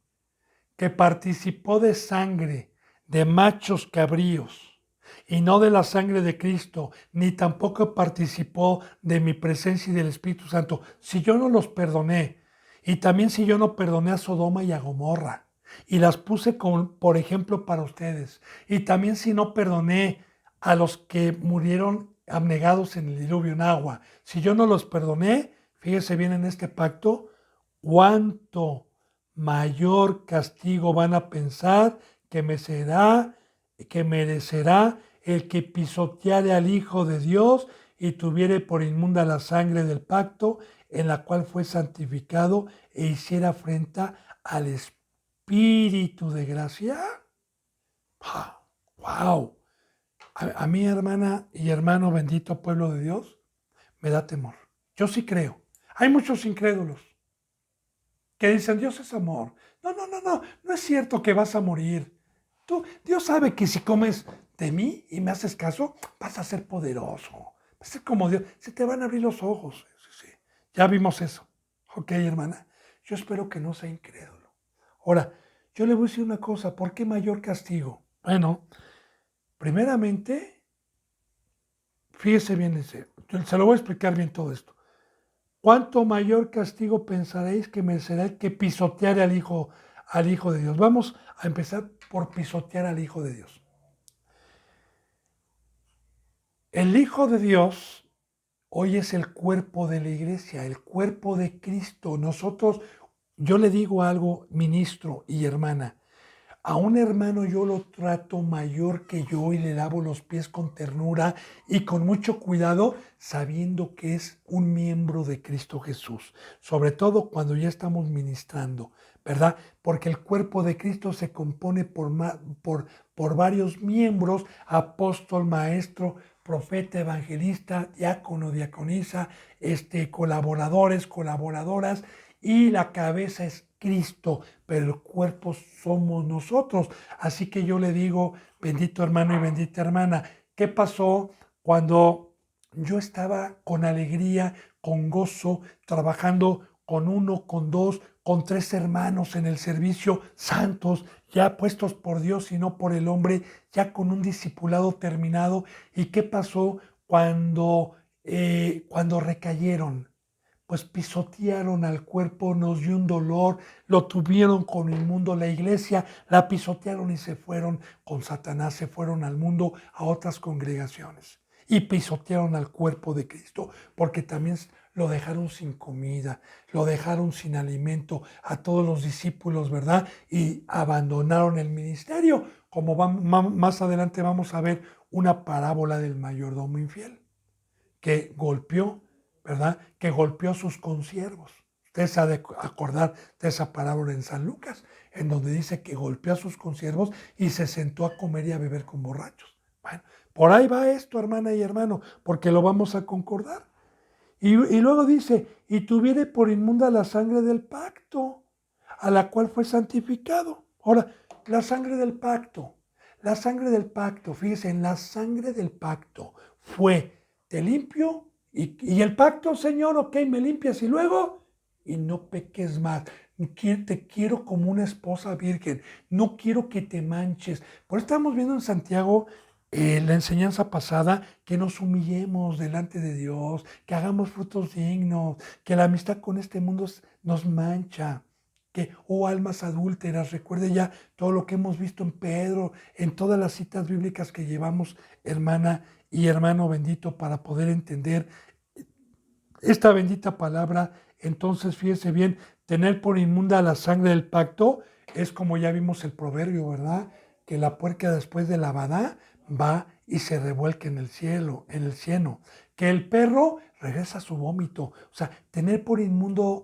que participó de sangre de machos cabríos y no de la sangre de Cristo, ni tampoco participó de mi presencia y del Espíritu Santo, si yo no los perdoné, y también si yo no perdoné a Sodoma y a Gomorra, y las puse por ejemplo para ustedes, y también si no perdoné a los que murieron abnegados en el diluvio en agua, si yo no los perdoné, fíjese bien en este pacto, cuánto mayor castigo van a pensar que merecerá el que pisoteare al Hijo de Dios y tuviere por inmunda la sangre del pacto en la cual fue santificado e hiciera afrenta al Espíritu Espíritu de gracia. ¡Wow! A mí, hermana y hermano, bendito pueblo de Dios, me da temor. Yo sí creo. Hay muchos incrédulos que dicen, Dios es amor. No, no, no, no, no es cierto que vas a morir. Dios sabe que si comes de mí y me haces caso, vas a ser poderoso. Vas a ser como Dios. Se te van a abrir los ojos. Sí, sí. Ya vimos eso. Ok, hermana. Yo espero que no sea incrédulo. Ahora, yo le voy a decir una cosa. ¿Por qué mayor castigo? Bueno, primeramente, fíjese bien, se lo voy a explicar bien todo esto. ¿Cuánto mayor castigo pensaréis que merecerá el que pisoteare al Hijo de Dios? Vamos a empezar por pisotear al Hijo de Dios. El Hijo de Dios hoy es el cuerpo de la iglesia, el cuerpo de Cristo. Nosotros, yo le digo algo, ministro y hermana, a un hermano yo lo trato mayor que yo y le lavo los pies con ternura y con mucho cuidado, sabiendo que es un miembro de Cristo Jesús. Sobre todo cuando ya estamos ministrando, ¿verdad? Porque el cuerpo de Cristo se compone por varios miembros, apóstol, maestro, profeta, evangelista, diácono, diaconisa, colaboradores, colaboradoras, y la cabeza es Cristo, pero el cuerpo somos nosotros. Así que yo le digo, bendito hermano y bendita hermana, ¿qué pasó cuando yo estaba con alegría, con gozo, trabajando con uno, con dos, con tres hermanos en el servicio, santos, ya puestos por Dios y no por el hombre, ya con un discipulado terminado? ¿Y qué pasó cuando recayeron? Pues pisotearon al cuerpo, nos dio un dolor, lo tuvieron con el mundo, la iglesia la pisotearon y se fueron con Satanás, se fueron al mundo, a otras congregaciones. Y pisotearon al cuerpo de Cristo, porque también lo dejaron sin comida, lo dejaron sin alimento a todos los discípulos, ¿verdad? Y abandonaron el ministerio, como más adelante vamos a ver una parábola del mayordomo infiel, que golpeó, ¿verdad? Que golpeó a sus consiervos. Usted se ha de acordar de esa parábola en San Lucas, en donde dice que golpeó a sus consiervos y se sentó a comer y a beber con borrachos. Bueno, por ahí va esto, hermana y hermano, porque lo vamos a concordar. Y luego dice, y tuviere por inmunda la sangre del pacto, a la cual fue santificado. Ahora, la sangre del pacto, fíjense, en la sangre del pacto fue, te limpio, y el pacto, Señor, ok, me limpias, y luego, y no peques más. Te quiero como una esposa virgen, no quiero que te manches. Por eso estamos viendo en Santiago la enseñanza pasada, que nos humillemos delante de Dios, que hagamos frutos dignos, que la amistad con este mundo nos mancha, que, oh almas adúlteras, recuerde ya todo lo que hemos visto en Pedro, en todas las citas bíblicas que llevamos, hermana y hermano bendito, para poder entender esta bendita palabra. Entonces, fíjese bien, tener por inmunda la sangre del pacto es como ya vimos el proverbio, ¿verdad? Que la puerca después de lavada va y se revuelca en el cielo, en el cieno. Que el perro regresa a su vómito. O sea, tener por inmunda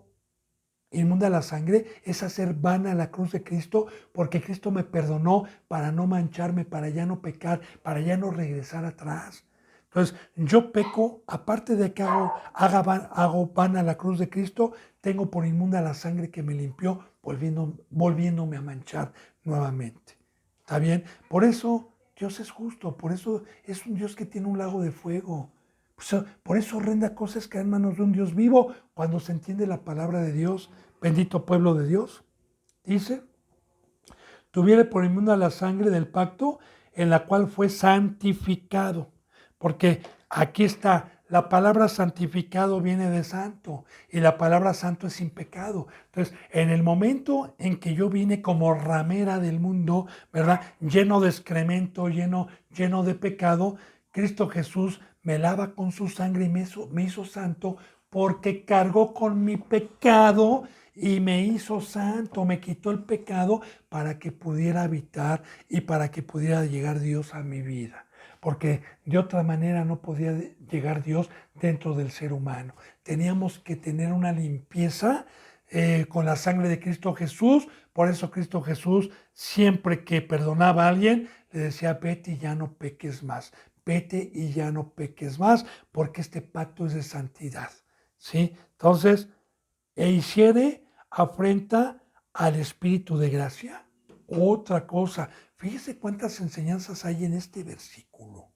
la sangre es hacer vana la cruz de Cristo, porque Cristo me perdonó para no mancharme, para ya no pecar, para ya no regresar atrás. Entonces, yo peco, aparte de que hago vana la cruz de Cristo, tengo por inmunda la sangre que me limpió, volviéndome a manchar nuevamente. ¿Está bien? Por eso Dios es justo, por eso es un Dios que tiene un lago de fuego. Por eso horrenda cosa es caer en manos de un Dios vivo cuando se entiende la palabra de Dios. Bendito pueblo de Dios. Dice, tuviere por inmunda la sangre del pacto en la cual fue santificado. Porque aquí está, la palabra santificado viene de santo y la palabra santo es sin pecado. Entonces, en el momento en que yo vine como ramera del mundo, ¿verdad? Lleno de excremento, lleno de pecado, Cristo Jesús me lava con su sangre y me hizo santo, porque cargó con mi pecado y me hizo santo, me quitó el pecado para que pudiera habitar y para que pudiera llegar Dios a mi vida. Porque de otra manera no podía llegar Dios dentro del ser humano. Teníamos que tener una limpieza con la sangre de Cristo Jesús. Por eso Cristo Jesús, siempre que perdonaba a alguien, le decía, vete y ya no peques más. Vete y ya no peques más, porque este pacto es de santidad. ¿Sí? Entonces, e hiciere afrenta al Espíritu de gracia. Otra cosa, fíjese cuántas enseñanzas hay en este versículo.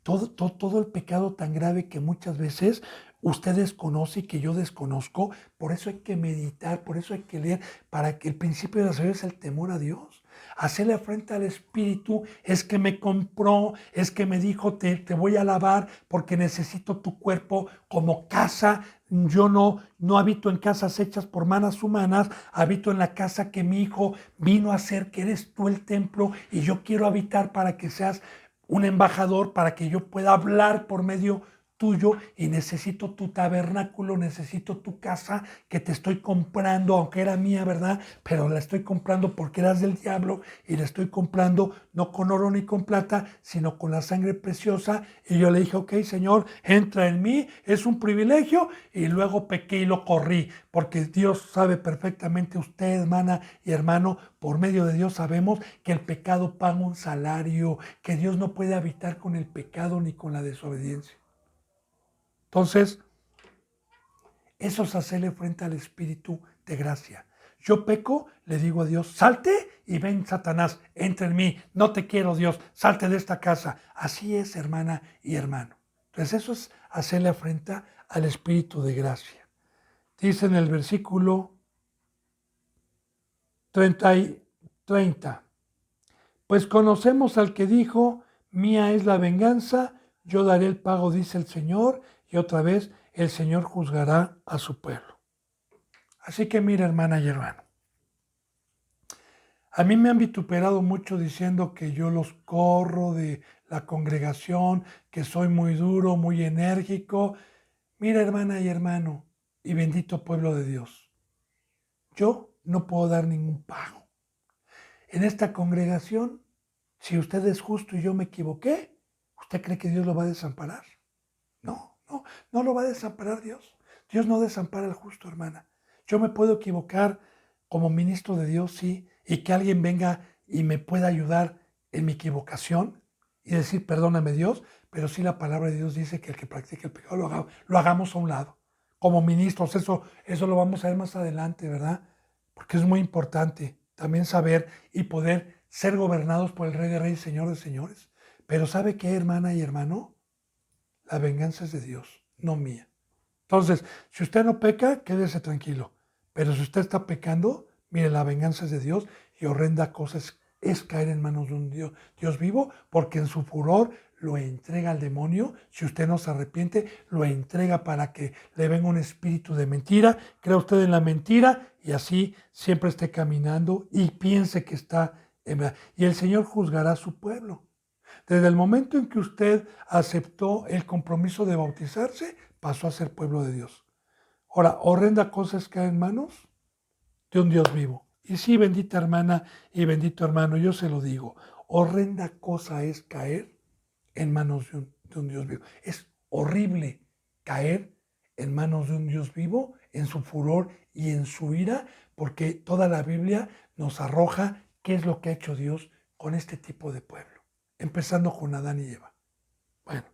Todo el pecado tan grave que muchas veces usted desconoce y que yo desconozco, por eso hay que meditar, por eso hay que leer, para que el principio de la sabiduría es el temor a Dios. Hacerle afrenta al Espíritu es que me compró, es que me dijo, te voy a alabar porque necesito tu cuerpo como casa. Yo no habito en casas hechas por manos humanas, habito en la casa que mi hijo vino a hacer, que eres tú el templo, y yo quiero habitar para que seas un embajador, para que yo pueda hablar por medio tuyo, y necesito tu tabernáculo, necesito tu casa que te estoy comprando, aunque era mía, ¿verdad? Pero la estoy comprando porque eras del diablo, y la estoy comprando no con oro ni con plata, sino con la sangre preciosa. Y yo le dije, ok, Señor, entra en mí, es un privilegio. Y luego pequé y lo corrí, porque Dios sabe perfectamente, usted, hermana y hermano, por medio de Dios sabemos que el pecado paga un salario, que Dios no puede habitar con el pecado ni con la desobediencia. Entonces, eso es hacerle frente al Espíritu de gracia. Yo peco, le digo a Dios, salte y ven, Satanás, entra en mí, no te quiero, Dios, salte de esta casa. Así es, hermana y hermano. Entonces eso es hacerle afrenta al Espíritu de gracia. Dice en el versículo 30, pues conocemos al que dijo, mía es la venganza, yo daré el pago, dice el Señor, y otra vez el Señor juzgará a su pueblo. Así que mira, hermana y hermano, a mí me han vituperado mucho diciendo que yo los corro de la congregación, que soy muy duro, muy enérgico. Mira, hermana y hermano, y bendito pueblo de Dios, yo no puedo dar ningún pago. En esta congregación, si usted es justo y yo me equivoqué, ¿usted cree que Dios lo va a desamparar? No lo va a desamparar Dios. Dios no desampara al justo, hermana. Yo me puedo equivocar como ministro de Dios, sí, y que alguien venga y me pueda ayudar en mi equivocación y decir, perdóname Dios, pero sí la palabra de Dios dice que el que practique el pecado lo hagamos a un lado. Como ministros, eso lo vamos a ver más adelante, ¿verdad? Porque es muy importante también saber y poder ser gobernados por el Rey de Reyes, Señor de Señores. Pero ¿sabe qué, hermana y hermano? La venganza es de Dios, no mía. Entonces, si usted no peca, quédese tranquilo. Pero si usted está pecando, mire, la venganza es de Dios, y horrenda cosa es caer en manos de un Dios vivo, porque en su furor lo entrega al demonio. Si usted no se arrepiente, lo entrega para que le venga un espíritu de mentira, crea usted en la mentira, y así siempre esté caminando y piense que está en verdad. Y el Señor juzgará a su pueblo. Desde el momento en que usted aceptó el compromiso de bautizarse, pasó a ser pueblo de Dios. Ahora, horrenda cosa es caer en manos de un Dios vivo. Y sí, bendita hermana y bendito hermano, yo se lo digo, horrenda cosa es caer en manos de un Dios vivo. Es horrible caer en manos de un Dios vivo, en su furor y en su ira, porque toda la Biblia nos arroja qué es lo que ha hecho Dios con este tipo de pueblo, empezando con Adán y Eva. Bueno,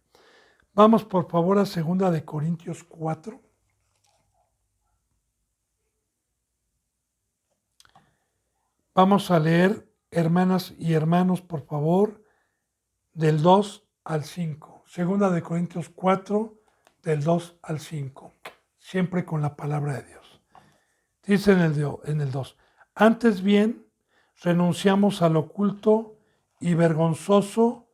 vamos por favor a 2 Corintios 4. Vamos a leer, hermanas y hermanos, por favor, del 2 al 5. 2 Corintios 4, del 2 al 5. Siempre con la palabra de Dios. Dice en el 2. Antes bien, renunciamos al oculto y vergonzoso,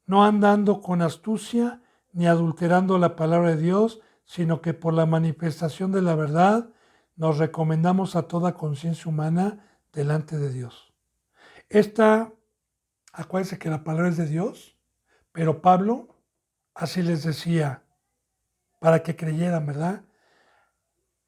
no andando con astucia ni adulterando la palabra de Dios, sino que por la manifestación de la verdad nos recomendamos a toda conciencia humana delante de Dios. Acuérdense que la palabra es de Dios, pero Pablo así les decía para que creyeran, ¿verdad?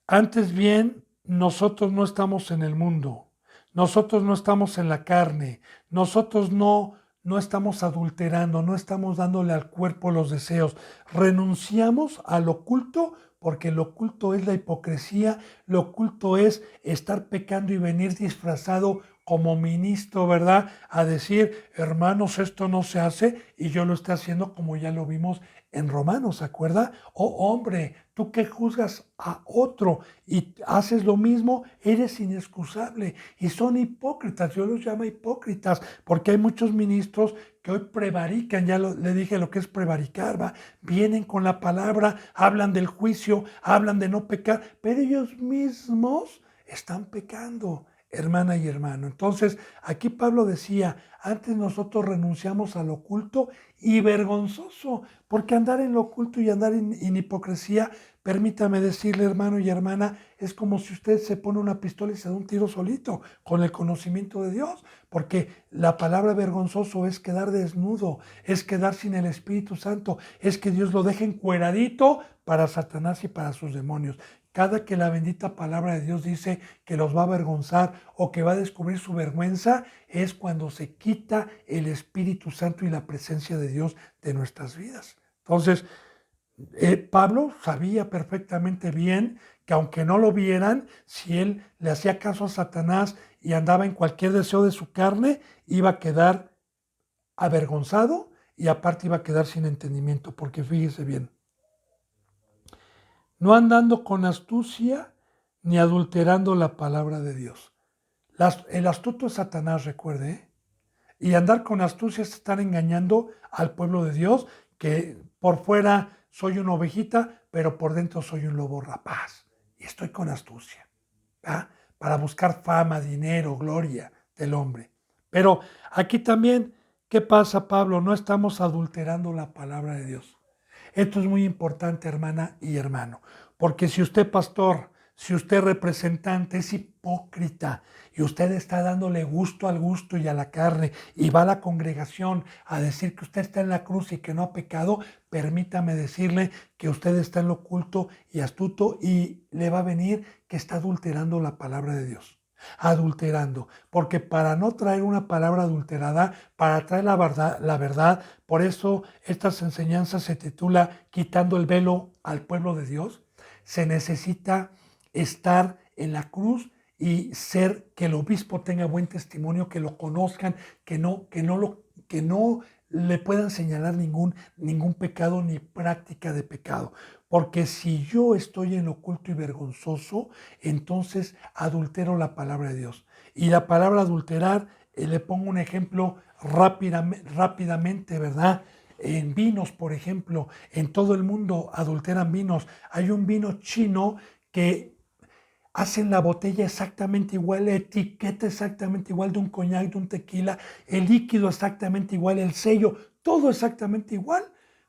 Antes bien, nosotros no estamos en el mundo, nosotros no estamos en la carne, nosotros no no estamos adulterando, no estamos dándole al cuerpo los deseos. Renunciamos al oculto porque lo oculto es la hipocresía, lo oculto es estar pecando y venir disfrazado como ministro, ¿verdad? A decir, hermanos, esto no se hace y yo lo estoy haciendo como ya lo vimos en Romanos, ¿se acuerda? Oh hombre, tú que juzgas a otro y haces lo mismo, eres inexcusable. Y son hipócritas, yo los llamo hipócritas, porque hay muchos ministros que hoy prevarican, le dije lo que es prevaricar, ¿va? Vienen con la palabra, hablan del juicio, hablan de no pecar, pero ellos mismos están pecando, hermana y hermano. Entonces, aquí Pablo decía, antes nosotros renunciamos al oculto y vergonzoso, porque andar en lo oculto y andar en hipocresía, permítame decirle, hermano y hermana, es como si usted se pone una pistola y se da un tiro solito, con el conocimiento de Dios, porque la palabra vergonzoso es quedar desnudo, es quedar sin el Espíritu Santo, es que Dios lo deje encueradito para Satanás y para sus demonios. Cada que la bendita palabra de Dios dice que los va a avergonzar o que va a descubrir su vergüenza, es cuando se quita el Espíritu Santo y la presencia de Dios de nuestras vidas. Entonces, Pablo sabía perfectamente bien que aunque no lo vieran, si él le hacía caso a Satanás y andaba en cualquier deseo de su carne, iba a quedar avergonzado y aparte iba a quedar sin entendimiento, porque fíjese bien, no andando con astucia ni adulterando la palabra de Dios. El astuto es Satanás, recuerde, ¿eh? Y andar con astucia es estar engañando al pueblo de Dios, que por fuera soy una ovejita, pero por dentro soy un lobo rapaz. Y estoy con astucia, ¿verdad? Para buscar fama, dinero, gloria del hombre. Pero aquí también, ¿qué pasa, Pablo? No estamos adulterando la palabra de Dios. Esto es muy importante, hermana y hermano, porque si usted, pastor, si usted, representante, es hipócrita y usted está dándole gusto al gusto y a la carne y va a la congregación a decir que usted está en la cruz y que no ha pecado, permítame decirle que usted está en lo oculto y astuto y le va a venir que está adulterando la palabra de Dios. Adulterando, porque para no traer una palabra adulterada, para traer la verdad, por eso estas enseñanzas se titula Quitando el velo al pueblo de Dios. Se necesita estar en la cruz y ser que el obispo tenga buen testimonio, que lo conozcan, que no le puedan señalar ningún pecado ni práctica de pecado. Porque si yo estoy en lo oculto y vergonzoso, entonces adultero la palabra de Dios. Y la palabra adulterar, le pongo un ejemplo rápidamente, ¿verdad? En vinos, por ejemplo, en todo el mundo adulteran vinos. Hay un vino chino que hacen la botella exactamente igual, la etiqueta exactamente igual de un coñac, de un tequila, el líquido exactamente igual, el sello, todo exactamente igual,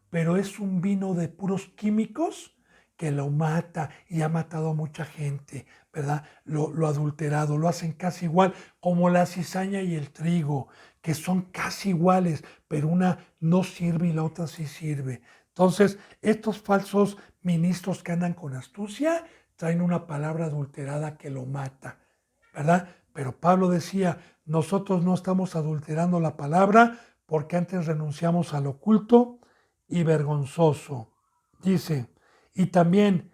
pero es un vino de puros químicos que lo mata y ha matado a mucha gente, ¿verdad? Lo adulterado, lo hacen casi igual, como la cizaña y el trigo, que son casi iguales, pero una no sirve y la otra sí sirve. Entonces, estos falsos ministros que andan con astucia, traen una palabra adulterada que lo mata, ¿verdad? Pero Pablo decía, nosotros no estamos adulterando la palabra porque antes renunciamos al oculto y vergonzoso. Dice, y también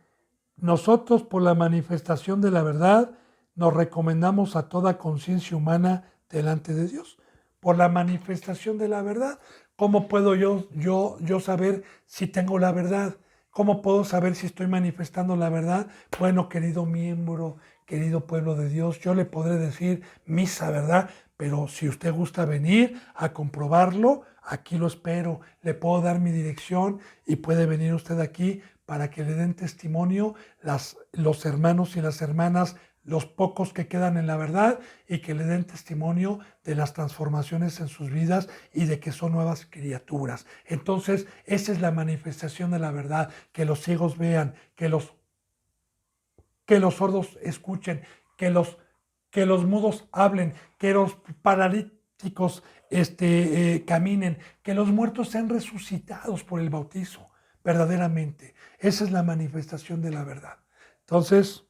nosotros por la manifestación de la verdad nos recomendamos a toda conciencia humana delante de Dios. Por la manifestación de la verdad, ¿cómo puedo yo saber si tengo la verdad? ¿Cómo puedo saber si estoy manifestando la verdad? Bueno, querido miembro, querido pueblo de Dios, yo le podré decir misa, ¿verdad? Pero si usted gusta venir a comprobarlo, aquí lo espero. Le puedo dar mi dirección y puede venir usted aquí para que le den testimonio los hermanos y las hermanas, los pocos que quedan en la verdad, y que le den testimonio de las transformaciones en sus vidas y de que son nuevas criaturas. Entonces, esa es la manifestación de la verdad, que los ciegos vean, que los sordos escuchen, que los mudos hablen, que los paralíticos caminen, que los muertos sean resucitados por el bautizo, verdaderamente. Esa es la manifestación de la verdad. Entonces,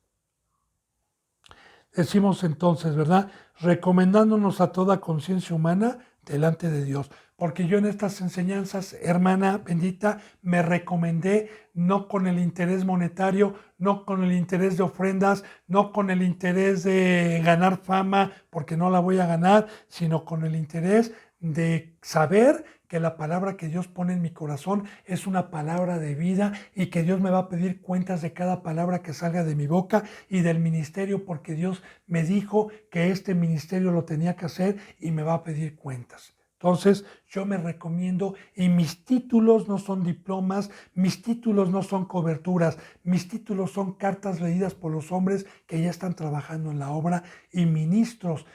decimos entonces, ¿verdad? Recomendándonos a toda conciencia humana delante de Dios. Porque yo en estas enseñanzas, hermana bendita, me recomendé no con el interés monetario, no con el interés de ofrendas, no con el interés de ganar fama, porque no la voy a ganar, sino con el interés de saber que la palabra que Dios pone en mi corazón es una palabra de vida y que Dios me va a pedir cuentas de cada palabra que salga de mi boca y del ministerio, porque Dios me dijo que este ministerio lo tenía que hacer y me va a pedir cuentas. Entonces, yo me recomiendo, y mis títulos no son diplomas, mis títulos no son coberturas, mis títulos son cartas leídas por los hombres que ya están trabajando en la obra y ministros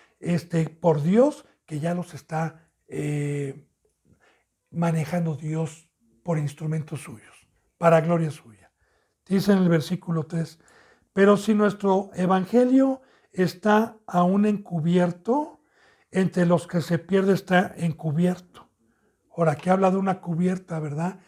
por Dios que ya los está manejando Dios por instrumentos suyos, para gloria suya. Dice en el versículo 3, pero si nuestro evangelio está aún encubierto, entre los que se pierde está encubierto. Ahora, aquí habla de una cubierta, ¿verdad?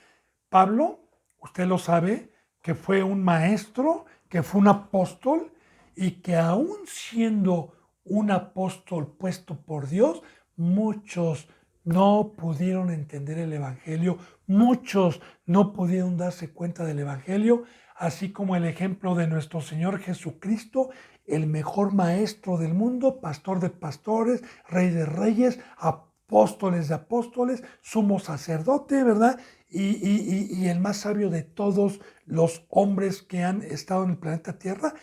Pablo, usted lo sabe, que fue un maestro, que fue un apóstol y que aún siendo un apóstol puesto por Dios, muchos no pudieron entender el evangelio, muchos no pudieron darse cuenta del evangelio, así como el ejemplo de nuestro Señor Jesucristo, el mejor maestro del mundo, pastor de pastores, rey de reyes, apóstoles de apóstoles, sumo sacerdote, ¿verdad? Y el más sabio de todos los hombres que han estado en el planeta Tierra,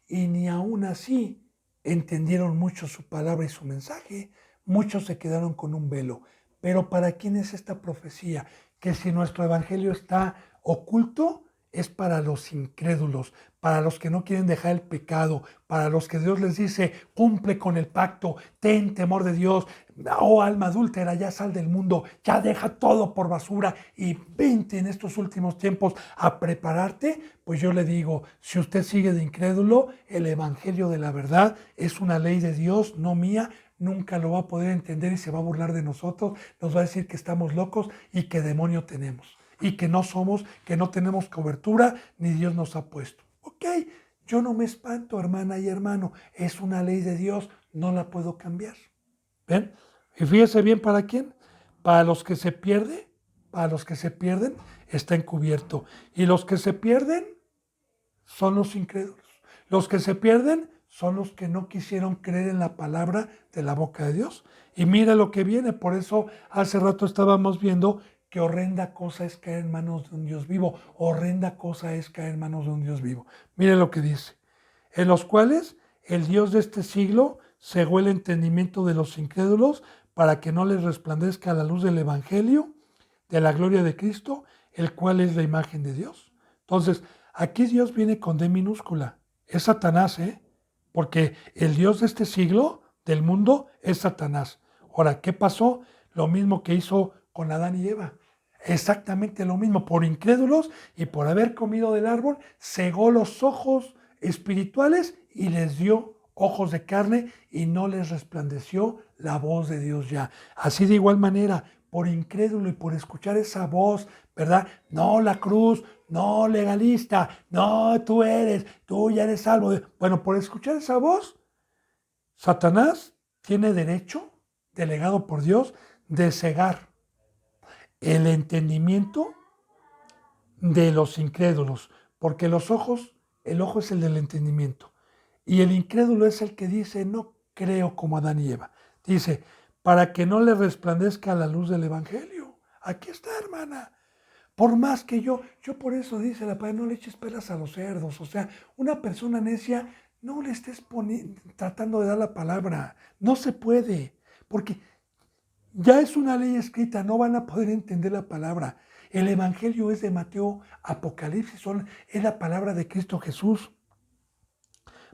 y ni aún así entendieron mucho su palabra y su mensaje. Muchos se quedaron con un velo. Pero ¿para quién es esta profecía? Que si nuestro evangelio está oculto, es para los incrédulos, para los que no quieren dejar el pecado, para los que Dios les dice, cumple con el pacto, ten temor de Dios, oh alma adúltera, ya sal del mundo, ya deja todo por basura y vente en estos últimos tiempos a prepararte. Pues yo le digo, si usted sigue de incrédulo, el evangelio de la verdad es una ley de Dios, no mía, nunca lo va a poder entender y se va a burlar de nosotros, nos va a decir que estamos locos y que demonio tenemos y que no somos, que no tenemos cobertura ni Dios nos ha puesto. Ok, yo no me espanto, hermana y hermano, es una ley de Dios, no la puedo cambiar. ¿Ven? Y fíjese bien para quién, para los que se pierden, para los que se pierden está encubierto y los que se pierden son los incrédulos. Los que se pierden son los que no quisieron creer en la palabra de la boca de Dios. Y mira lo que viene, por eso hace rato estábamos viendo que horrenda cosa es caer en manos de un Dios vivo, horrenda cosa es caer en manos de un Dios vivo. Mire lo que dice, en los cuales el Dios de este siglo cegó el entendimiento de los incrédulos para que no les resplandezca la luz del Evangelio, de la gloria de Cristo, el cual es la imagen de Dios. Entonces, aquí Dios viene con D minúscula, es Satanás, porque el Dios de este siglo, del mundo, es Satanás. Ahora, ¿qué pasó? Lo mismo que hizo con Adán y Eva. Exactamente lo mismo, por incrédulos y por haber comido del árbol, cegó los ojos espirituales y les dio ojos de carne y no les resplandeció la voz de Dios ya. Así de igual manera, por incrédulo y por escuchar esa voz, ¿verdad? No la cruz, no legalista, no tú ya eres salvo. Bueno, por escuchar esa voz, Satanás tiene derecho, delegado por Dios, de cegar el entendimiento de los incrédulos, porque el ojo es el del entendimiento, y el incrédulo es el que dice, no creo como Adán y Eva. Dice, para que no le resplandezca la luz del Evangelio. Aquí está, hermana. Por más que yo por eso dice la palabra, no le eches pelas a los cerdos. O sea, una persona necia, no le estés tratando de dar la palabra. No se puede, porque ya es una ley escrita, no van a poder entender la palabra. El Evangelio es de Mateo, Apocalipsis, es la palabra de Cristo Jesús.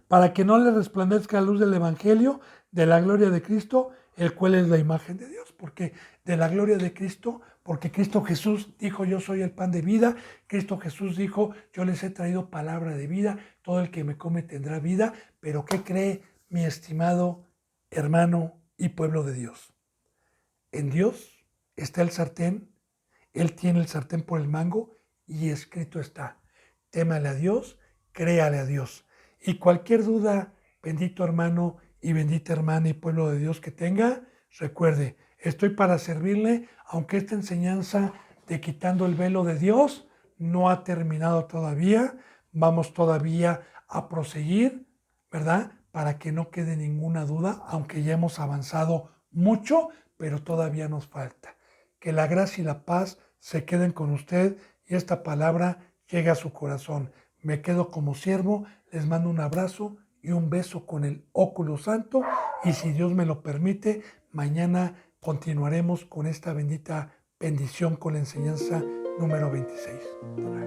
Para que no le resplandezca la luz del Evangelio, de la gloria de Cristo, el cual es la imagen de Dios. Porque de la gloria de Cristo, porque Cristo Jesús dijo, yo soy el pan de vida. Cristo Jesús dijo, yo les he traído palabra de vida. Todo el que me come tendrá vida. Pero ¿qué cree mi estimado hermano y pueblo de Dios? En Dios está el sartén, Él tiene el sartén por el mango y escrito está, témale a Dios, créale a Dios. Y cualquier duda, bendito hermano y bendita hermana y pueblo de Dios que tenga, recuerde, Estoy para servirle, aunque esta enseñanza de quitando el velo de Dios no ha terminado todavía. Vamos todavía a proseguir, ¿verdad? Para que no quede ninguna duda, aunque ya hemos avanzado mucho, pero todavía nos falta. Que la gracia y la paz se queden con usted y esta palabra llegue a su corazón. Me quedo como siervo, les mando un abrazo y un beso con el óculo santo y si Dios me lo permite, mañana continuaremos con esta bendita bendición con la enseñanza número 26.